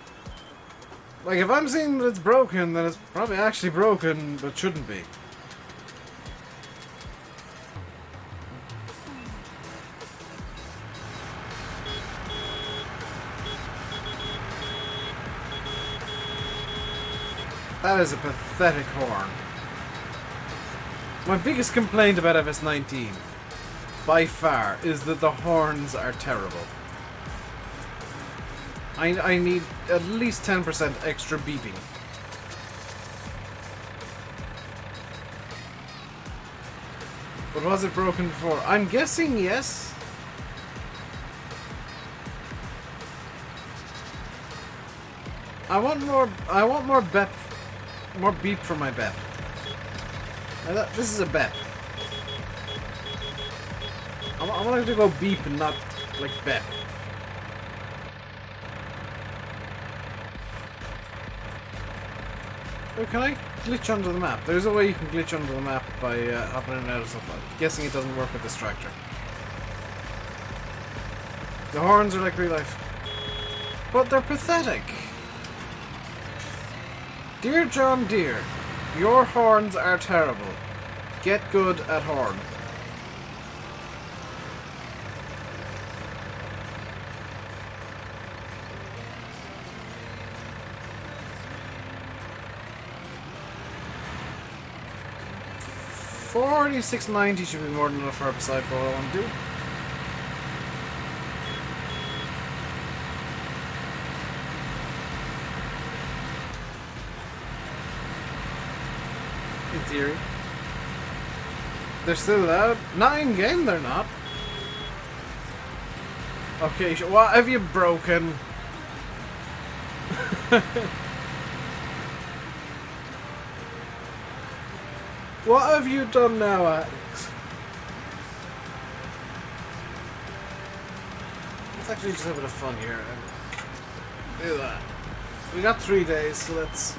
[SPEAKER 1] Like, if I'm seeing that it's broken, then it's probably actually broken, but shouldn't be. That is a pathetic horn. My biggest complaint about FS19, by far, is that the horns are terrible. I need at least 10% extra beeping. But was it broken before? I'm guessing yes. I want more bet. More beep for my bet. This is a bet. I want it to go beep and not, like, bet. Oh, can I glitch onto the map? There's a way you can glitch onto the map by hopping in and out of stuff. I'm guessing it doesn't work with this tractor. The horns are like real life. But they're pathetic. Dear John Deere, your horns are terrible. Get good at horn. $46.90 should be more than enough herbicide for what I want to do. In theory. They're still allowed? Not in game, they're not. Okay, what have you broken? What have you done now, Alex? Let's actually just have a bit of fun here and do that. We got 3 days, so let's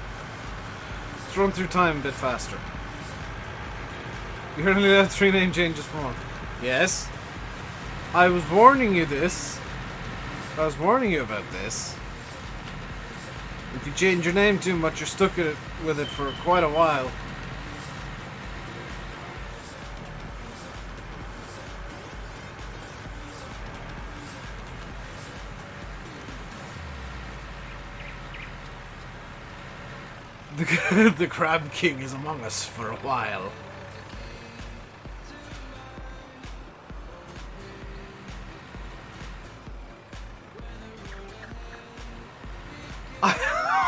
[SPEAKER 1] run through time a bit faster. You only have 3 name changes per month. Yes. I was warning you this. I was warning you about this. If you change your name too much, you're stuck with it for quite a while. The Crab King is among us for a while.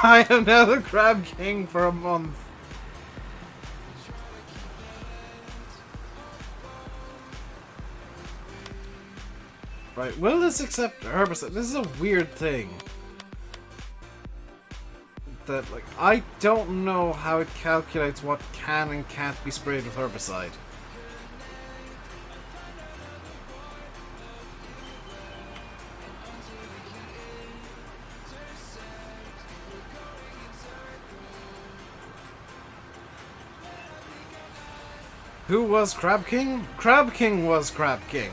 [SPEAKER 1] I am now the Crab King for a month. Right, will this accept herbicide? This is a weird thing. That, like, I don't know how it calculates what can and can't be sprayed with herbicide. Who was Crab King? Crab King was Crab King.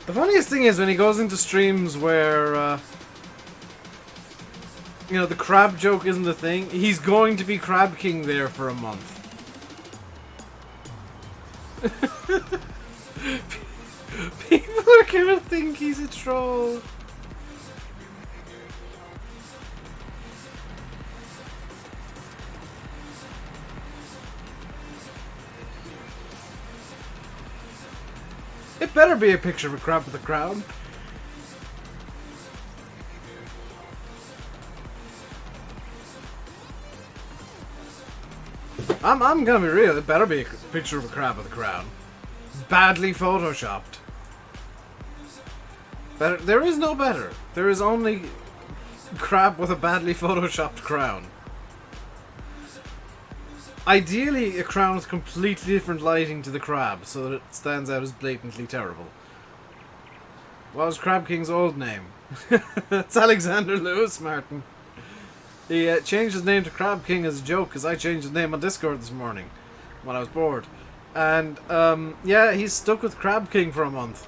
[SPEAKER 1] The funniest thing is when he goes into streams where, you know, the crab joke isn't a thing, he's going to be Crab King there for a month. People are gonna think he's a troll. It better be a picture of a crab with a crown. I'm gonna be real, it better be a picture of a crab with a crown. Badly photoshopped. Better, there is no better. There is only crab with a badly photoshopped crown. Ideally, a crown with completely different lighting to the crab, so that it stands out as blatantly terrible. What was Crab King's old name? It's Alexander Lewis Martin. He changed his name to Crab King as a joke, because I changed his name on Discord this morning, when I was bored. And, yeah, he's stuck with Crab King for a month.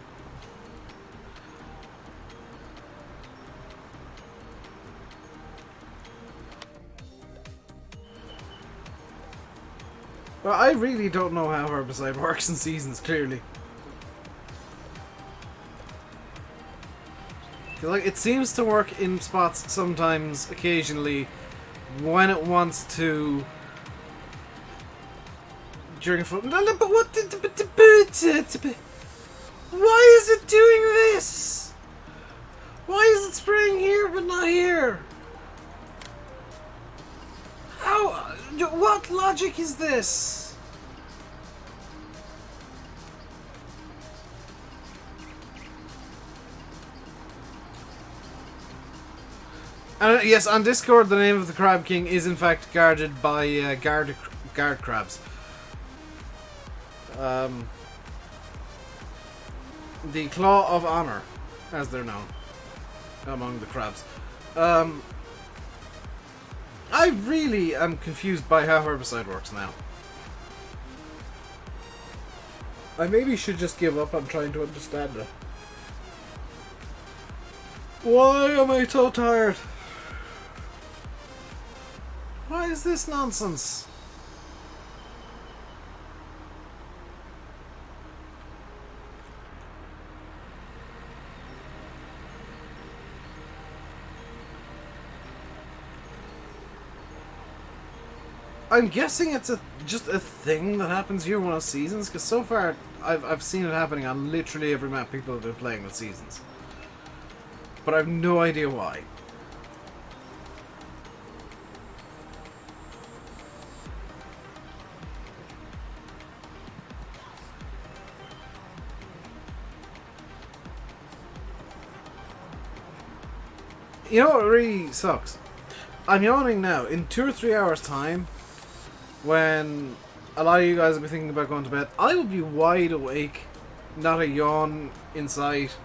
[SPEAKER 1] Well, I really don't know how Herbicide works in seasons, clearly. Like, it seems to work in spots sometimes, occasionally, when it wants to... During a foot... But what did... Why is it doing this? Why is it spraying here but not here? How... What logic is this? Yes, on Discord, the name of the Crab King is in fact guarded by guard crabs. The Claw of Honor, as they're known among the crabs. I really am confused by how Herbicide works now. I maybe should just give up on trying to understand it. Why am I so tired? Why is this nonsense? I'm guessing it's just a thing that happens year one of seasons, because so far I've seen it happening on literally every map people have been playing with seasons. But I've no idea why. You know what really sucks? I'm yawning now. In 2 or 3 hours time, when a lot of you guys will be thinking about going to bed, I will be wide awake, not a yawn in sight,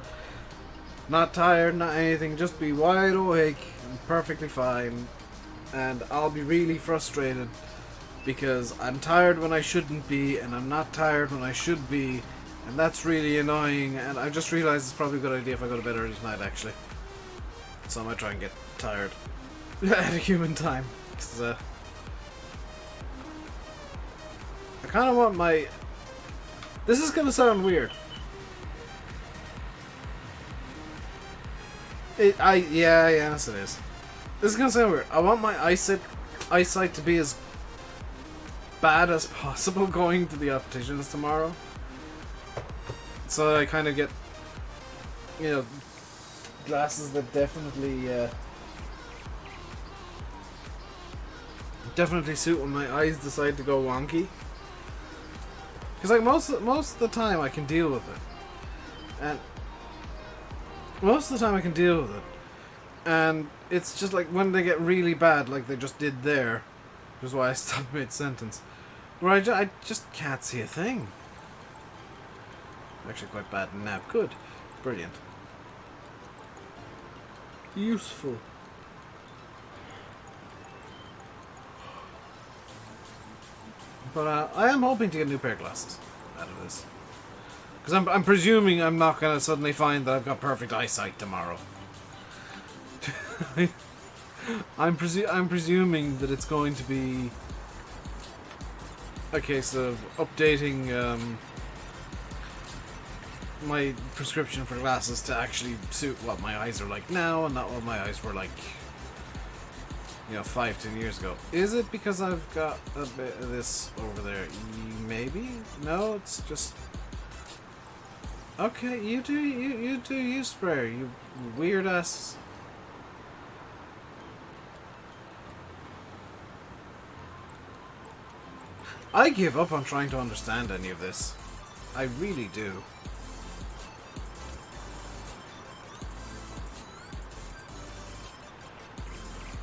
[SPEAKER 1] not tired, not anything, just be wide awake and perfectly fine, and I'll be really frustrated because I'm tired when I shouldn't be and I'm not tired when I should be, and that's really annoying, and I just realised it's probably a good idea if I go to bed early tonight actually, so I might try and get tired at a human time, because I kind of want my... This is going to sound weird. Yes it is. This is going to sound weird. I want my eyesight to be as bad as possible going to the opticians tomorrow. So that I kind of get, you know, glasses that definitely suit when my eyes decide to go wonky. Because like most of the time I can deal with it, and it's just like when they get really bad, like they just did there, which is why I stopped mid-sentence, where I just can't see a thing. Actually quite bad now. Good. Brilliant. Useful. But I am hoping to get a new pair of glasses out of this. Because I'm presuming I'm not going to suddenly find that I've got perfect eyesight tomorrow. I'm presuming that it's going to be a case of updating my prescription for glasses to actually suit what my eyes are like now and not what my eyes were like, 5-10 years ago. Is it because I've got a bit of this over there? Maybe? No, it's just... Okay, you do spray, you weird ass. I give up on trying to understand any of this. I really do.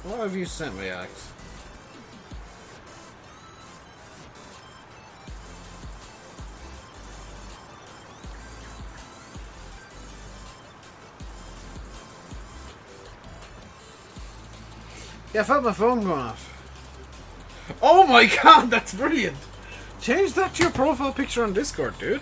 [SPEAKER 1] What have you sent me, Alex? Yeah, I felt my phone going off. Oh my god, that's brilliant! Change that to your profile picture on Discord, dude.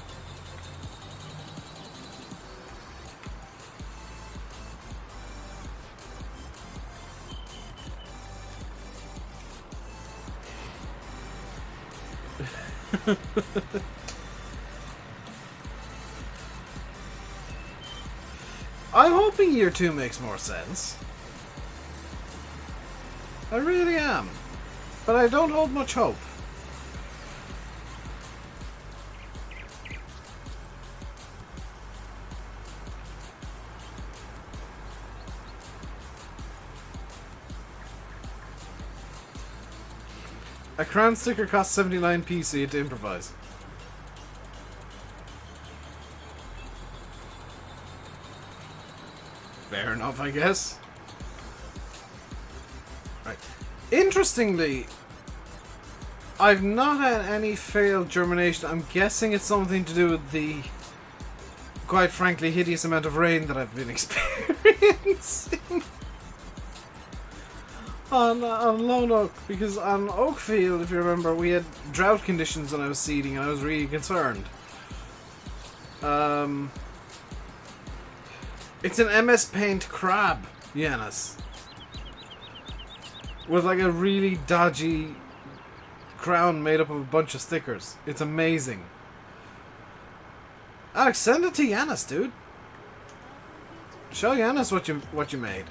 [SPEAKER 1] I'm hoping year 2 makes more sense. I really am. But I don't hold much hope. A crown sticker costs 79p, so you had to improvise. Fair enough, I guess. Right. Interestingly, I've not had any failed germination. I'm guessing it's something to do with the, quite frankly, hideous amount of rain that I've been experiencing on Lone Oak. Because on Oakfield, if you remember, we had drought conditions when I was seeding, and I was really concerned. It's an MS Paint crab, Yanis. With like a really dodgy crown made up of a bunch of stickers. It's amazing. Alex, send it to Yanis, dude. Show Yanis what you made.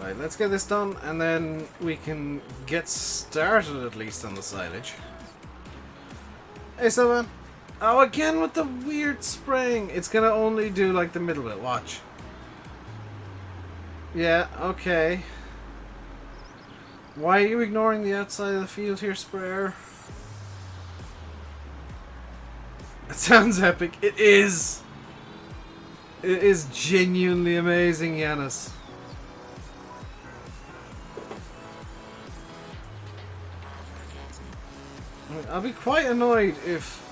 [SPEAKER 1] Right, let's get this done, and then we can get started at least on the silage. Hey, Sylvan. Oh, again with the weird spraying. It's gonna only do like the middle bit. Watch. Yeah, okay. Why are you ignoring the outside of the field here, sprayer? It sounds epic. It is. It is genuinely amazing, Yanis. I'll be quite annoyed if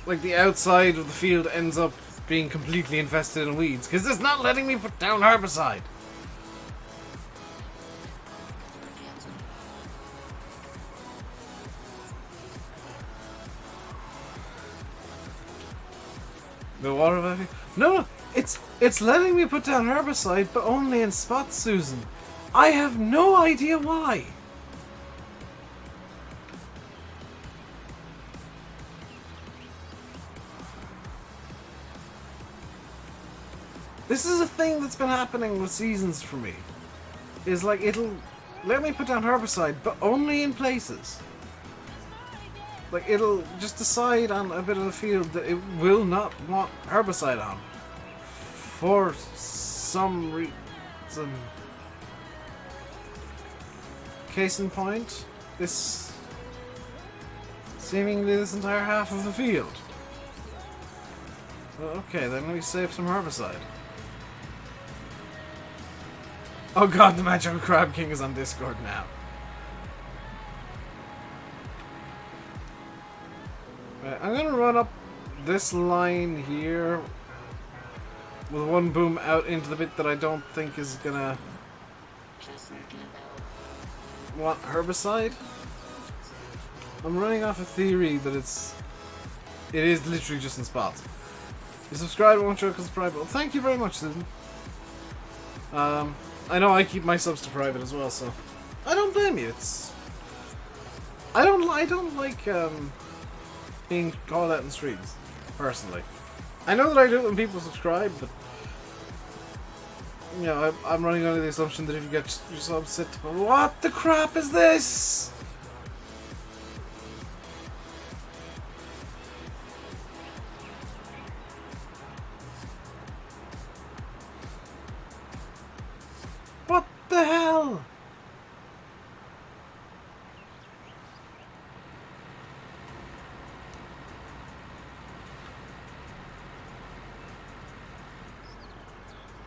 [SPEAKER 1] like the outside of the field ends up being completely infested in weeds, because it's not letting me put down herbicide. The water baby? No, it's letting me put down herbicide, but only in spots, Susan. I have no idea why. This is a thing that's been happening with seasons for me. Is like it'll let me put down herbicide, but only in places. Like it'll just decide on a bit of the field that it will not want herbicide on. For some reason. Case in point, seemingly this entire half of the field. Okay, then let me save some herbicide. Oh god, the Magical Crab King is on Discord now. Right, I'm gonna run up this line here with one boom out into the bit that I don't think is gonna want herbicide. I'm running off a theory that it is literally just in spots. You subscribe, won't show because it's private. Well, thank you very much, Susan. I know I keep my subs to private as well, so I don't blame you. I don't like being called out in streams, personally. I know that I do it when people subscribe, but you know, I'm running under the assumption that if you get your subs set to what the crap is this? What the hell?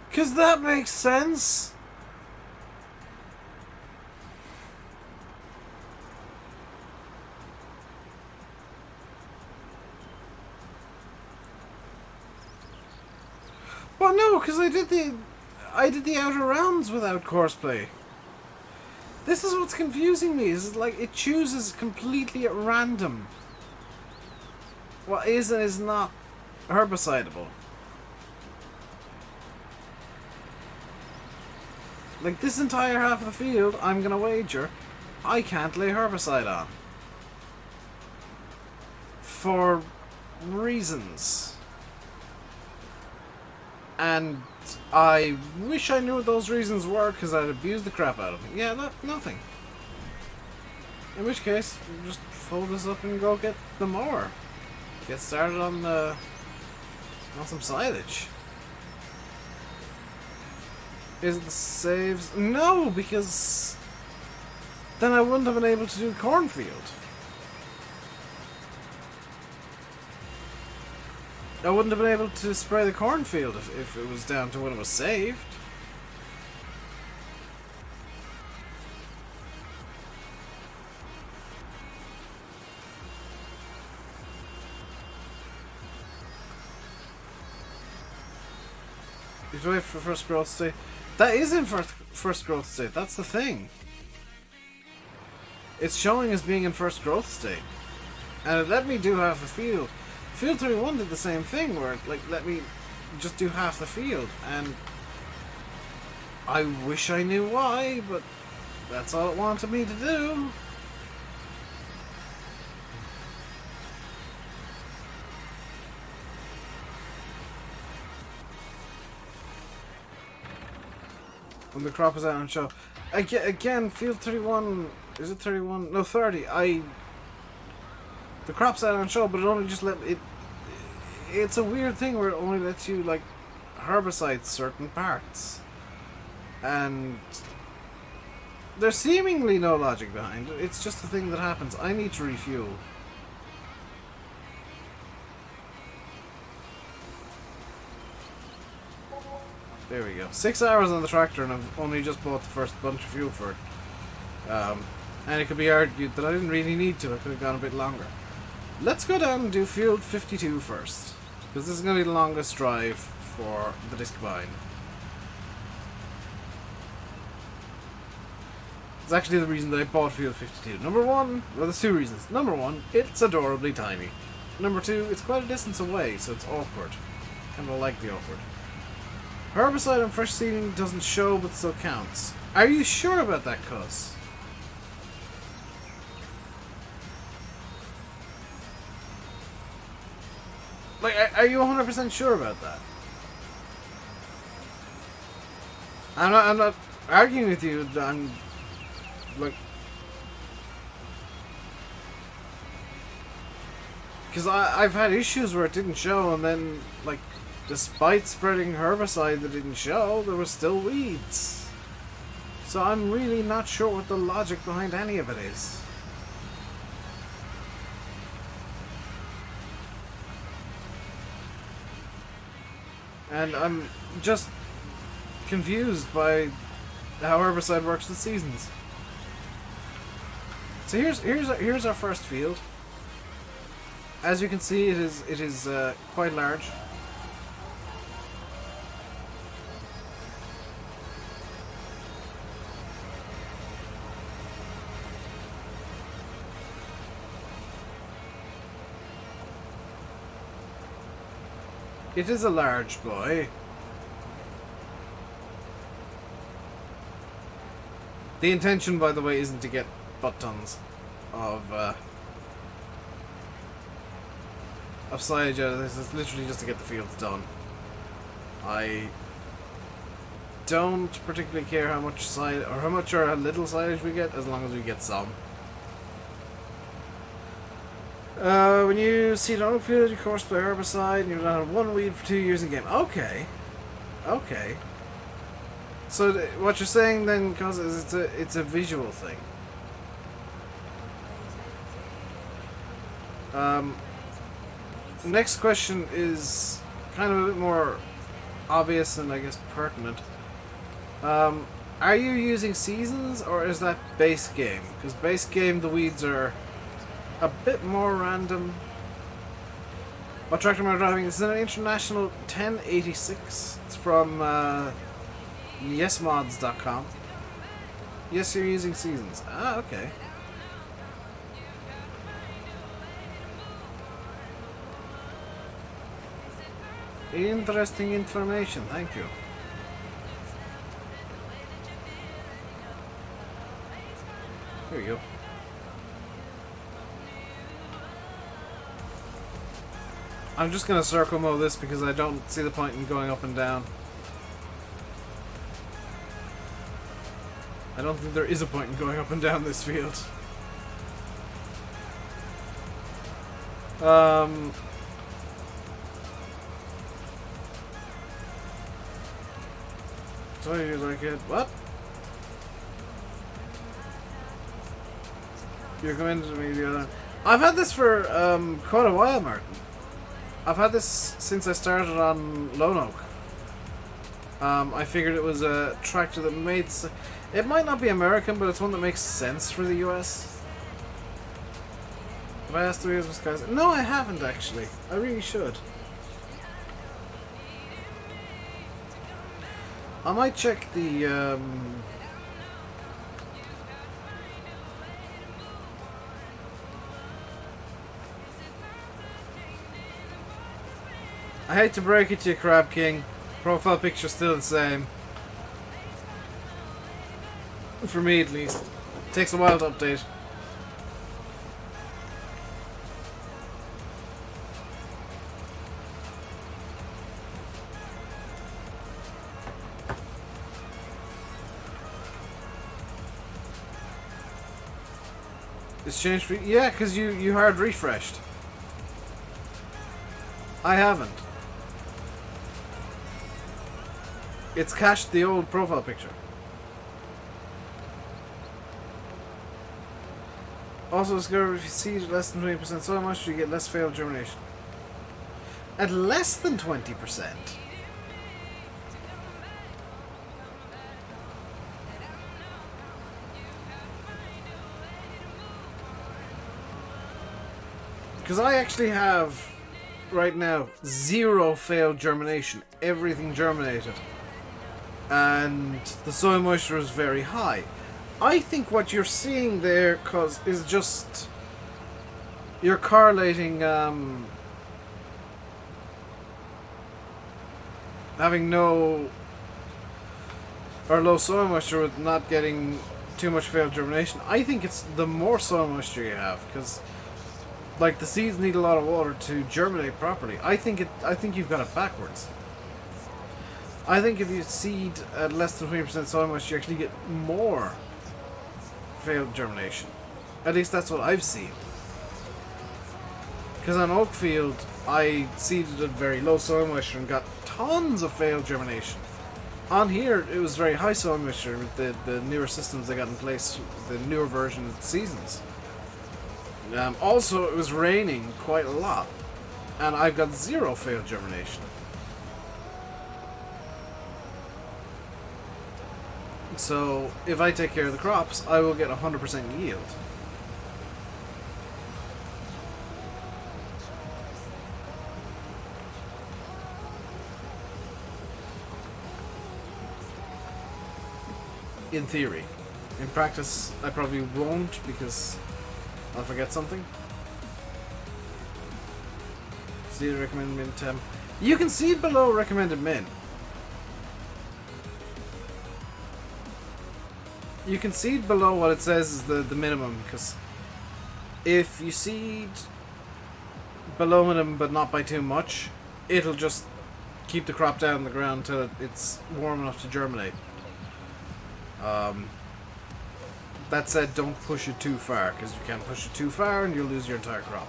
[SPEAKER 1] Because that makes sense. Well, no, because I did the outer rounds without courseplay. This is what's confusing me. Is like it chooses completely at random what is and is not herbicidable. Like this entire half of the field, I'm gonna wager I can't lay herbicide on. For reasons. And I wish I knew what those reasons were, because I'd abuse the crap out of them. Yeah, nothing. In which case, we'll just fold this up and go get the mower. Get started on some silage. Is it the saves? No, because then I wouldn't have been able to do the cornfield. I wouldn't have been able to spray the cornfield if it was down to when it was saved. You wait for first growth state. That is in first growth state. That's the thing. It's showing as being in first growth state, and it let me do half the field. Field 31 did the same thing, where it let me just do half the field, and I wish I knew why, but that's all it wanted me to do. When the crop is out on show. Again, field 31, is it 31? No, 30. The crop's out on show, but it only just it's a weird thing where it only lets you, like, herbicide certain parts. And there's seemingly no logic behind it. It's just a thing that happens. I need to refuel. There we go. 6 hours on the tractor, and I've only just bought the first bunch of fuel for it. And it could be argued that I didn't really need to. I could have gone a bit longer. Let's go down and do field 52 first, because this is going to be the longest drive for the disc combine. It's actually the reason that I bought field 52. Number one, well, there's two reasons. Number one, it's adorably tiny. Number two, it's quite a distance away, so it's awkward. Kind of like the awkward. Herbicide on fresh seeding doesn't show, but still counts. Are you sure about that, cuz? Like, are you 100% sure about that? I'm not arguing with you. I'm like, because I've had issues where it didn't show, and then like, despite spreading herbicide that didn't show, there were still weeds. So I'm really not sure what the logic behind any of it is. And I'm just confused by how herbicide works with seasons. So here's our first field. As you can see, it is quite large. It is a large boy. The intention, by the way, isn't to get butt tons of silage out of this. It's literally just to get the fields done. I don't particularly care how much silage or how much or how little silage we get, as long as we get some. When you see an oak field, you course by herbicide, and you've done one weed for 2 years in game. Okay. Okay. So what you're saying then, because it's a visual thing. Next question is kind of a bit more obvious and I guess pertinent. Are you using seasons or is that base game? Because base game the weeds are a bit more random. What tractor am I driving? This is an International 1086. It's from yesmods.com. Yes, you're using seasons. Ah, okay. Interesting information, thank you. Here we go. I'm just going to circle mow this because I don't see the point in going up and down. I don't think there is a point in going up and down this field. So you like it? What? You're going to me the other. I've had this for quite a while, Martin. I've had this since I started on Lone Oak. I figured it was a tractor that made... It might not be American, but it's one that makes sense for the US. Have I asked the wheels guys? No, I haven't actually. I really should. I might check the... I hate to break it to you, Crab King. Profile picture's still the same. For me, at least. Takes a while to update. It's changed for you? Yeah, because you hard refreshed. I haven't. It's cached the old profile picture. Also discovered if you seed less than 20% soil moisture, you get less failed germination. At less than 20%? Because I actually have, right now, 0 failed germination. Everything germinated. And the soil moisture is very high. I think what you're seeing there is just you're correlating having no or low soil moisture with not getting too much failed germination. I think it's the more soil moisture you have, because like the seeds need a lot of water to germinate properly. I think you've got it backwards. I think if you seed at less than 20% soil moisture, you actually get more failed germination. At least that's what I've seen. Because on oak field, I seeded at very low soil moisture and got tons of failed germination. On here, it was very high soil moisture with the newer systems they got in place, the newer version of the seasons. Also, it was raining quite a lot, and I've got 0 failed germination. So if I take care of the crops, I will get 100% yield. In theory. In practice, I probably won't because I'll forget something. Seed recommended min temp. You can seed below recommended min. You can seed below what it says is the minimum, because if you seed below minimum but not by too much, it'll just keep the crop down in the ground until it's warm enough to germinate. That said, don't push it too far, because you can't push it too far and you'll lose your entire crop.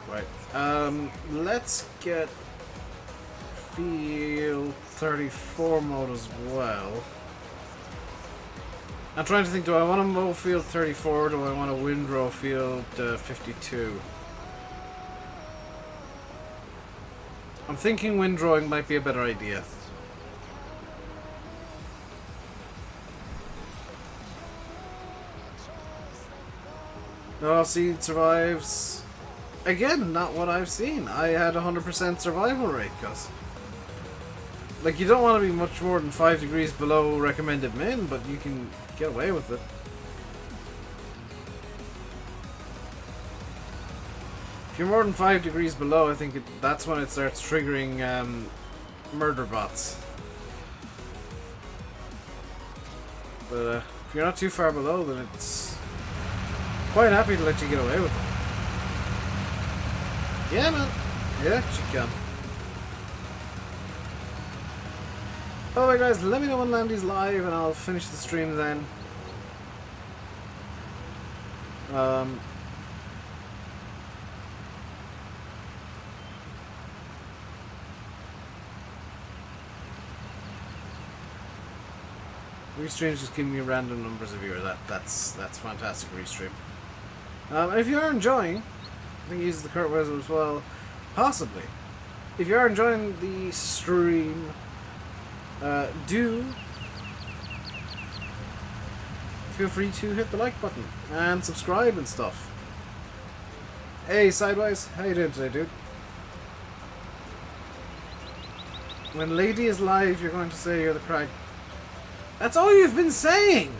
[SPEAKER 1] Right. Let's get field 34 mode as well. I'm trying to think, do I want to mow field 34 or do I want to windrow field 52? I'm thinking windrowing might be a better idea. No, seed survives. Again, not what I've seen. I had 100% survival rate, Gus. Like, you don't want to be much more than 5 degrees below recommended min, but you can get away with it. If you're more than 5 degrees below, I think that's when it starts triggering murder bots. But if you're not too far below, then it's quite happy to let you get away with it. Yeah, man. Yeah, she can. Alright guys, let me know when Landy's live and I'll finish the stream then. Restream's just giving me random numbers of viewers. That's fantastic, Restream. And if you are enjoying, I think he uses the current weather as well, possibly. If you are enjoying the stream, do feel free to hit the like button and subscribe and stuff. Hey, Sideways, how you doing today, dude? When Lady is live, you're going to say you're the crag. That's all you've been saying!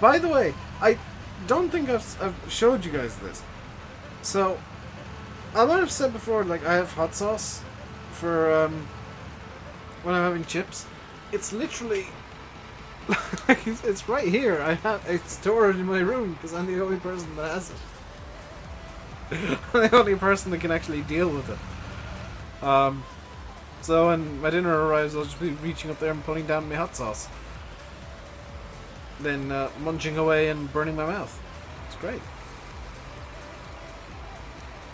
[SPEAKER 1] By the way, I don't think I've showed you guys this. So, I might have said before, like, I have hot sauce for when I'm having chips. It's literally like it's right here. It's stored in my room because I'm the only person that has it. I'm the only person that can actually deal with it. So when my dinner arrives, I'll just be reaching up there and putting down my hot sauce. Then munching away and burning my mouth. It's great.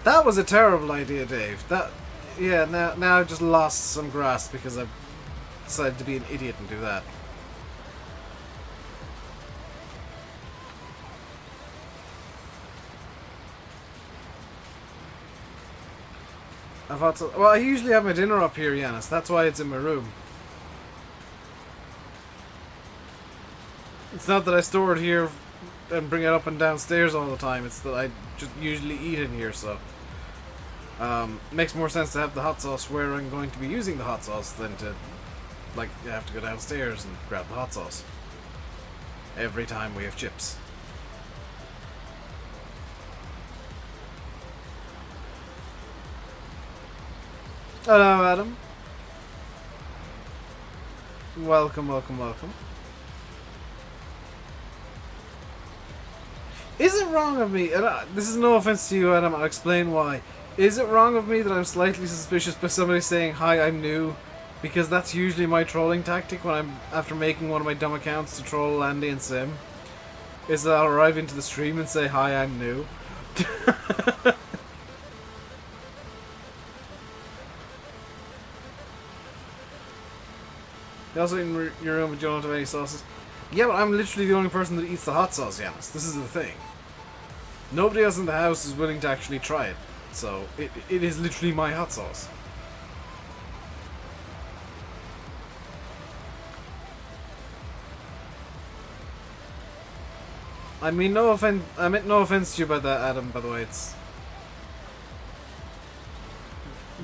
[SPEAKER 1] That was a terrible idea, Dave. Yeah, now I've just lost some grass because I've decided to be an idiot and do that. Well, I usually have my dinner up here, Yanis. That's why it's in my room. It's not that I store it here and bring it up and downstairs all the time. It's that I just usually eat in here, so makes more sense to have the hot sauce where I'm going to be using the hot sauce than to, like, you have to go downstairs and grab the hot sauce every time we have chips. Hello, Adam. Welcome, welcome, welcome. Is it wrong of me, and this is no offense to you, Adam, I'll explain why. Is it wrong of me that I'm slightly suspicious by somebody saying, hi, I'm new? Because that's usually my trolling tactic when I'm after making one of my dumb accounts to troll Landy and Sim. Is that I'll arrive into the stream and say, hi, I'm new. You also in your room, but you don't have any sauces. Yeah, but I'm literally the only person that eats the hot sauce, Yanis. This is the thing. Nobody else in the house is willing to actually try it. So, it is literally my hot sauce. I mean, no offense. I meant no offense to you about that, Adam. By the way, it's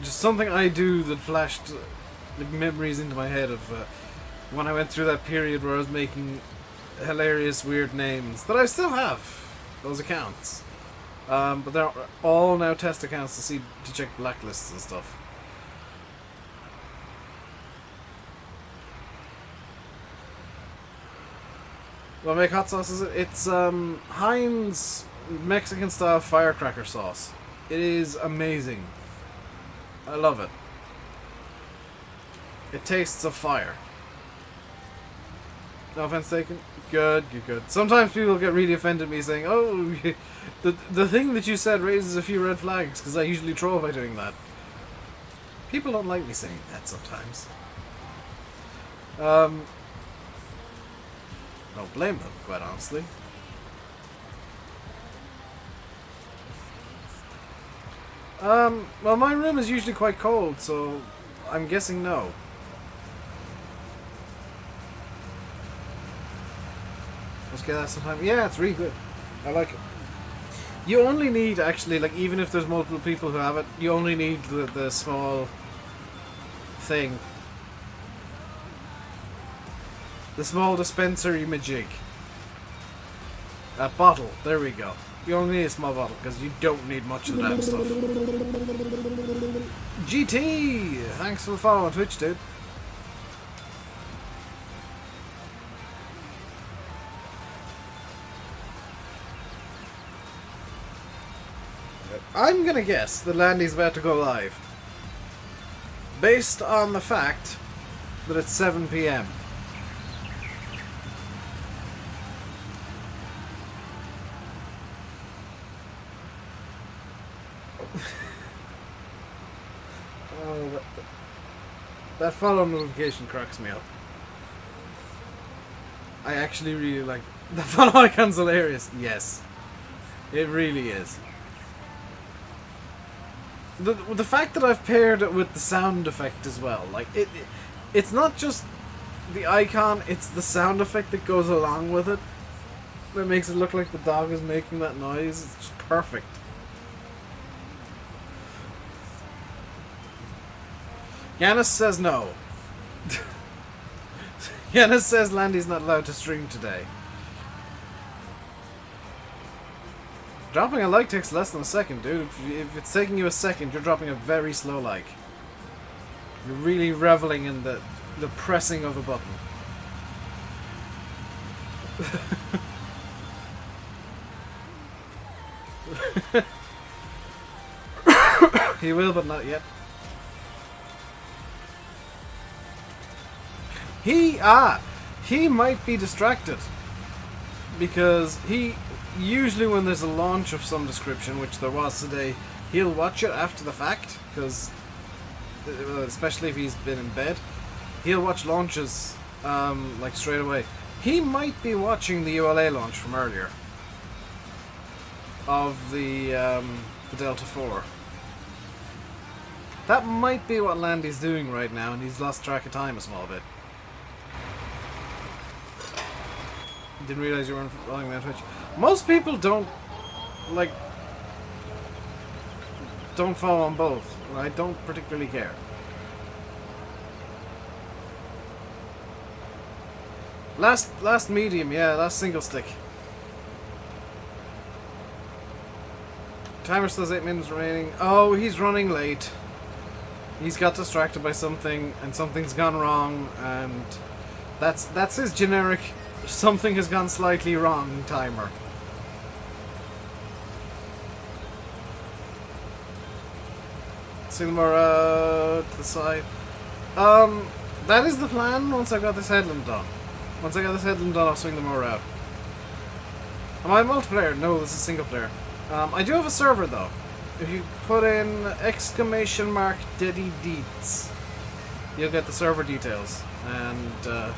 [SPEAKER 1] just something I do that flashed like memories into my head of when I went through that period where I was making hilarious, weird names that I still have. Those accounts, but they're all now test accounts to check blacklists and stuff. What make hot sauce is it? It's Heinz Mexican style firecracker sauce. It is amazing. I love it. It tastes of fire. No offense taken. Good, you're good. Sometimes people get really offended at me saying, "Oh, the thing that you said raises a few red flags," because I usually troll by doing that. People don't like me saying that sometimes. Don't blame them, quite honestly. Well, my room is usually quite cold, so I'm guessing no. Let's get that sometime. Yeah, it's really good. I like it. You only need, actually, like, even if there's multiple people who have it, you only need the small thing. The small dispensary majig. A bottle. There we go. You only need a small bottle, because you don't need much of the damn stuff. GT! Thanks for the follow on Twitch, dude. I'm gonna guess that Landy's about to go live. Based on the fact that it's 7 PM. Oh, that follow notification cracks me up. I actually really like the follow icon's hilarious. Yes, it really is. The fact that I've paired it with the sound effect as well, like it's not just the icon, it's the sound effect that goes along with it that makes it look like the dog is making that noise. It's just perfect. Yanis says no. Yanis says Landy's not allowed to stream today. Dropping a like takes less than a second, dude. If it's taking you a second, you're dropping a very slow like. You're really reveling in the pressing of a button. He will, but not yet. He might be distracted. Because usually when there's a launch of some description, which there was today, he'll watch it after the fact, because especially if he's been in bed, he'll watch launches like straight away. He might be watching the ULA launch from earlier of the Delta 4. That might be what Landy's doing right now, and he's lost track of time a small bit. Didn't realize you weren't following me on Twitch. Most people don't follow on both. I don't particularly care. Last medium, yeah, last single stick. Timer still has 8 minutes remaining. Oh, he's running late. He's got distracted by something, and something's gone wrong, and that's his generic something has gone slightly wrong timer. Swing the more to the side. That is the plan once I've got this headland done. Once I got this headland done, I'll swing the more out. Am I multiplayer? No, this is single player. I do have a server though. If you put in !Diddy_Deets, you'll get the server details. And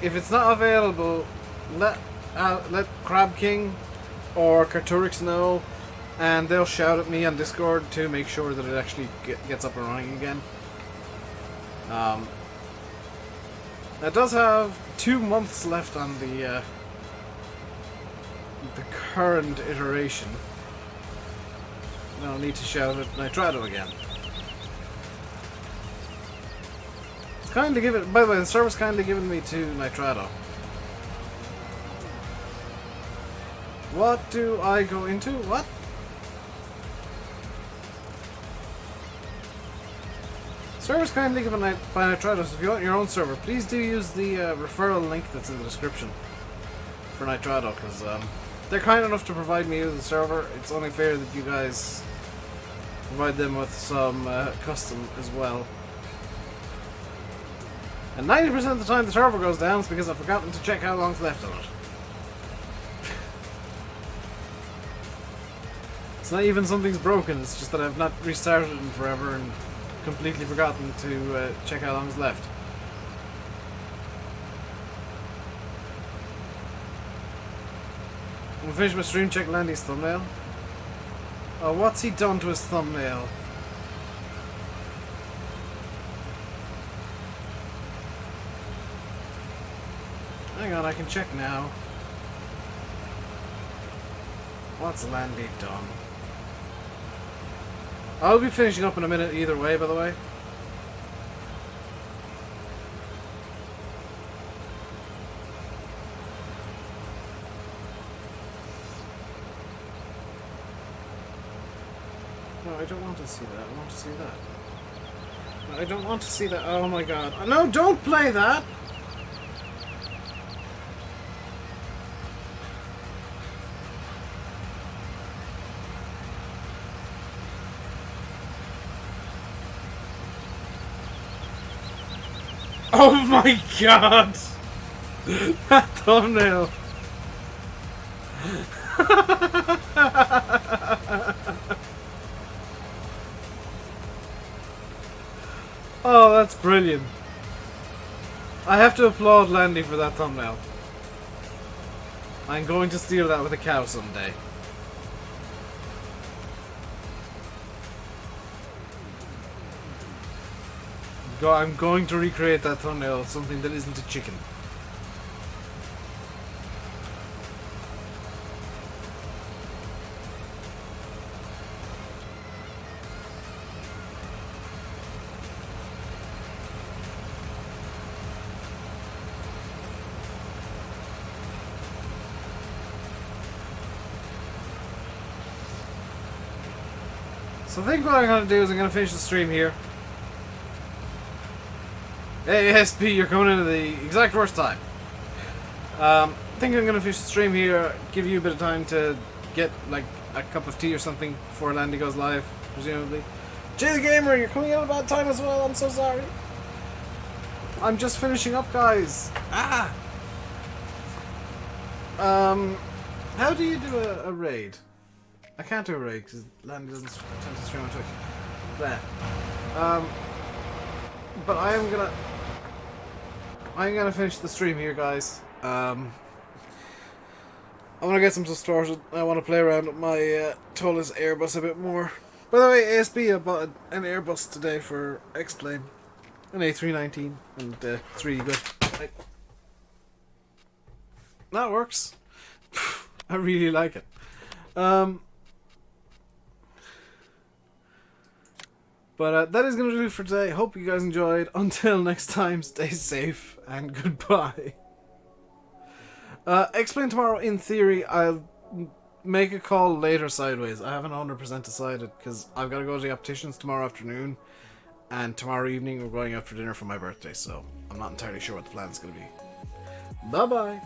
[SPEAKER 1] if it's not available, let Crab King or Carturix know, and they'll shout at me on Discord to make sure that it actually gets up and running again. It does have 2 months left on the current iteration. I'll need to shout at Nitrado again. It's kindly given. By the way, the server's kindly given me to Nitrado. What do I go into? What? Server's kindly given by Nitrado, so if you want your own server, please do use the referral link that's in the description for Nitrado, because they're kind enough to provide me with the server. It's only fair that you guys provide them with some custom as well. And 90% of the time the server goes down is because I've forgotten to check how long's left on it. It's not even something's broken, it's just that I've not restarted it in forever and completely forgotten to check how long's left. I'm gonna finish my stream, check Landy's thumbnail. Oh, what's he done to his thumbnail? Hang on, I can check now. What's Landy done? I'll be finishing up in a minute either way, by the way. No, I don't want to see that. I want to see that. No, I don't want to see that. Oh my god. No, don't play that! Oh my god! That thumbnail! Oh, that's brilliant. I have to applaud Landy for that thumbnail. I'm going to steal that with a cow someday. I'm going to recreate that thumbnail of something that isn't a chicken. So I think what I'm going to do is I'm going to finish the stream here. Hey SP, you're coming in at the exact worst time. I think I'm going to finish the stream here, give you a bit of time to get like a cup of tea or something before Landy goes live, presumably. Jay the Gamer, you're coming in at a bad time as well, I'm so sorry. I'm just finishing up, guys. Ah! How do you do a raid? I can't do a raid because Landy doesn't tend to stream on Twitch. There. But I'm gonna finish the stream here, guys. I want to get some stuff started. I want to play around with my Tolis Airbus a bit more. By the way, ASB, I bought an Airbus today for X-Plane. An A319, and it's really good. That works. I really like it. But that is going to do it for today. Hope you guys enjoyed. Until next time, stay safe and goodbye. Explain tomorrow, in theory, I'll make a call later sideways. I haven't 100% decided because I've got to go to the opticians tomorrow afternoon. And tomorrow evening we're going out for dinner for my birthday. So I'm not entirely sure what the plan's going to be. Bye-bye.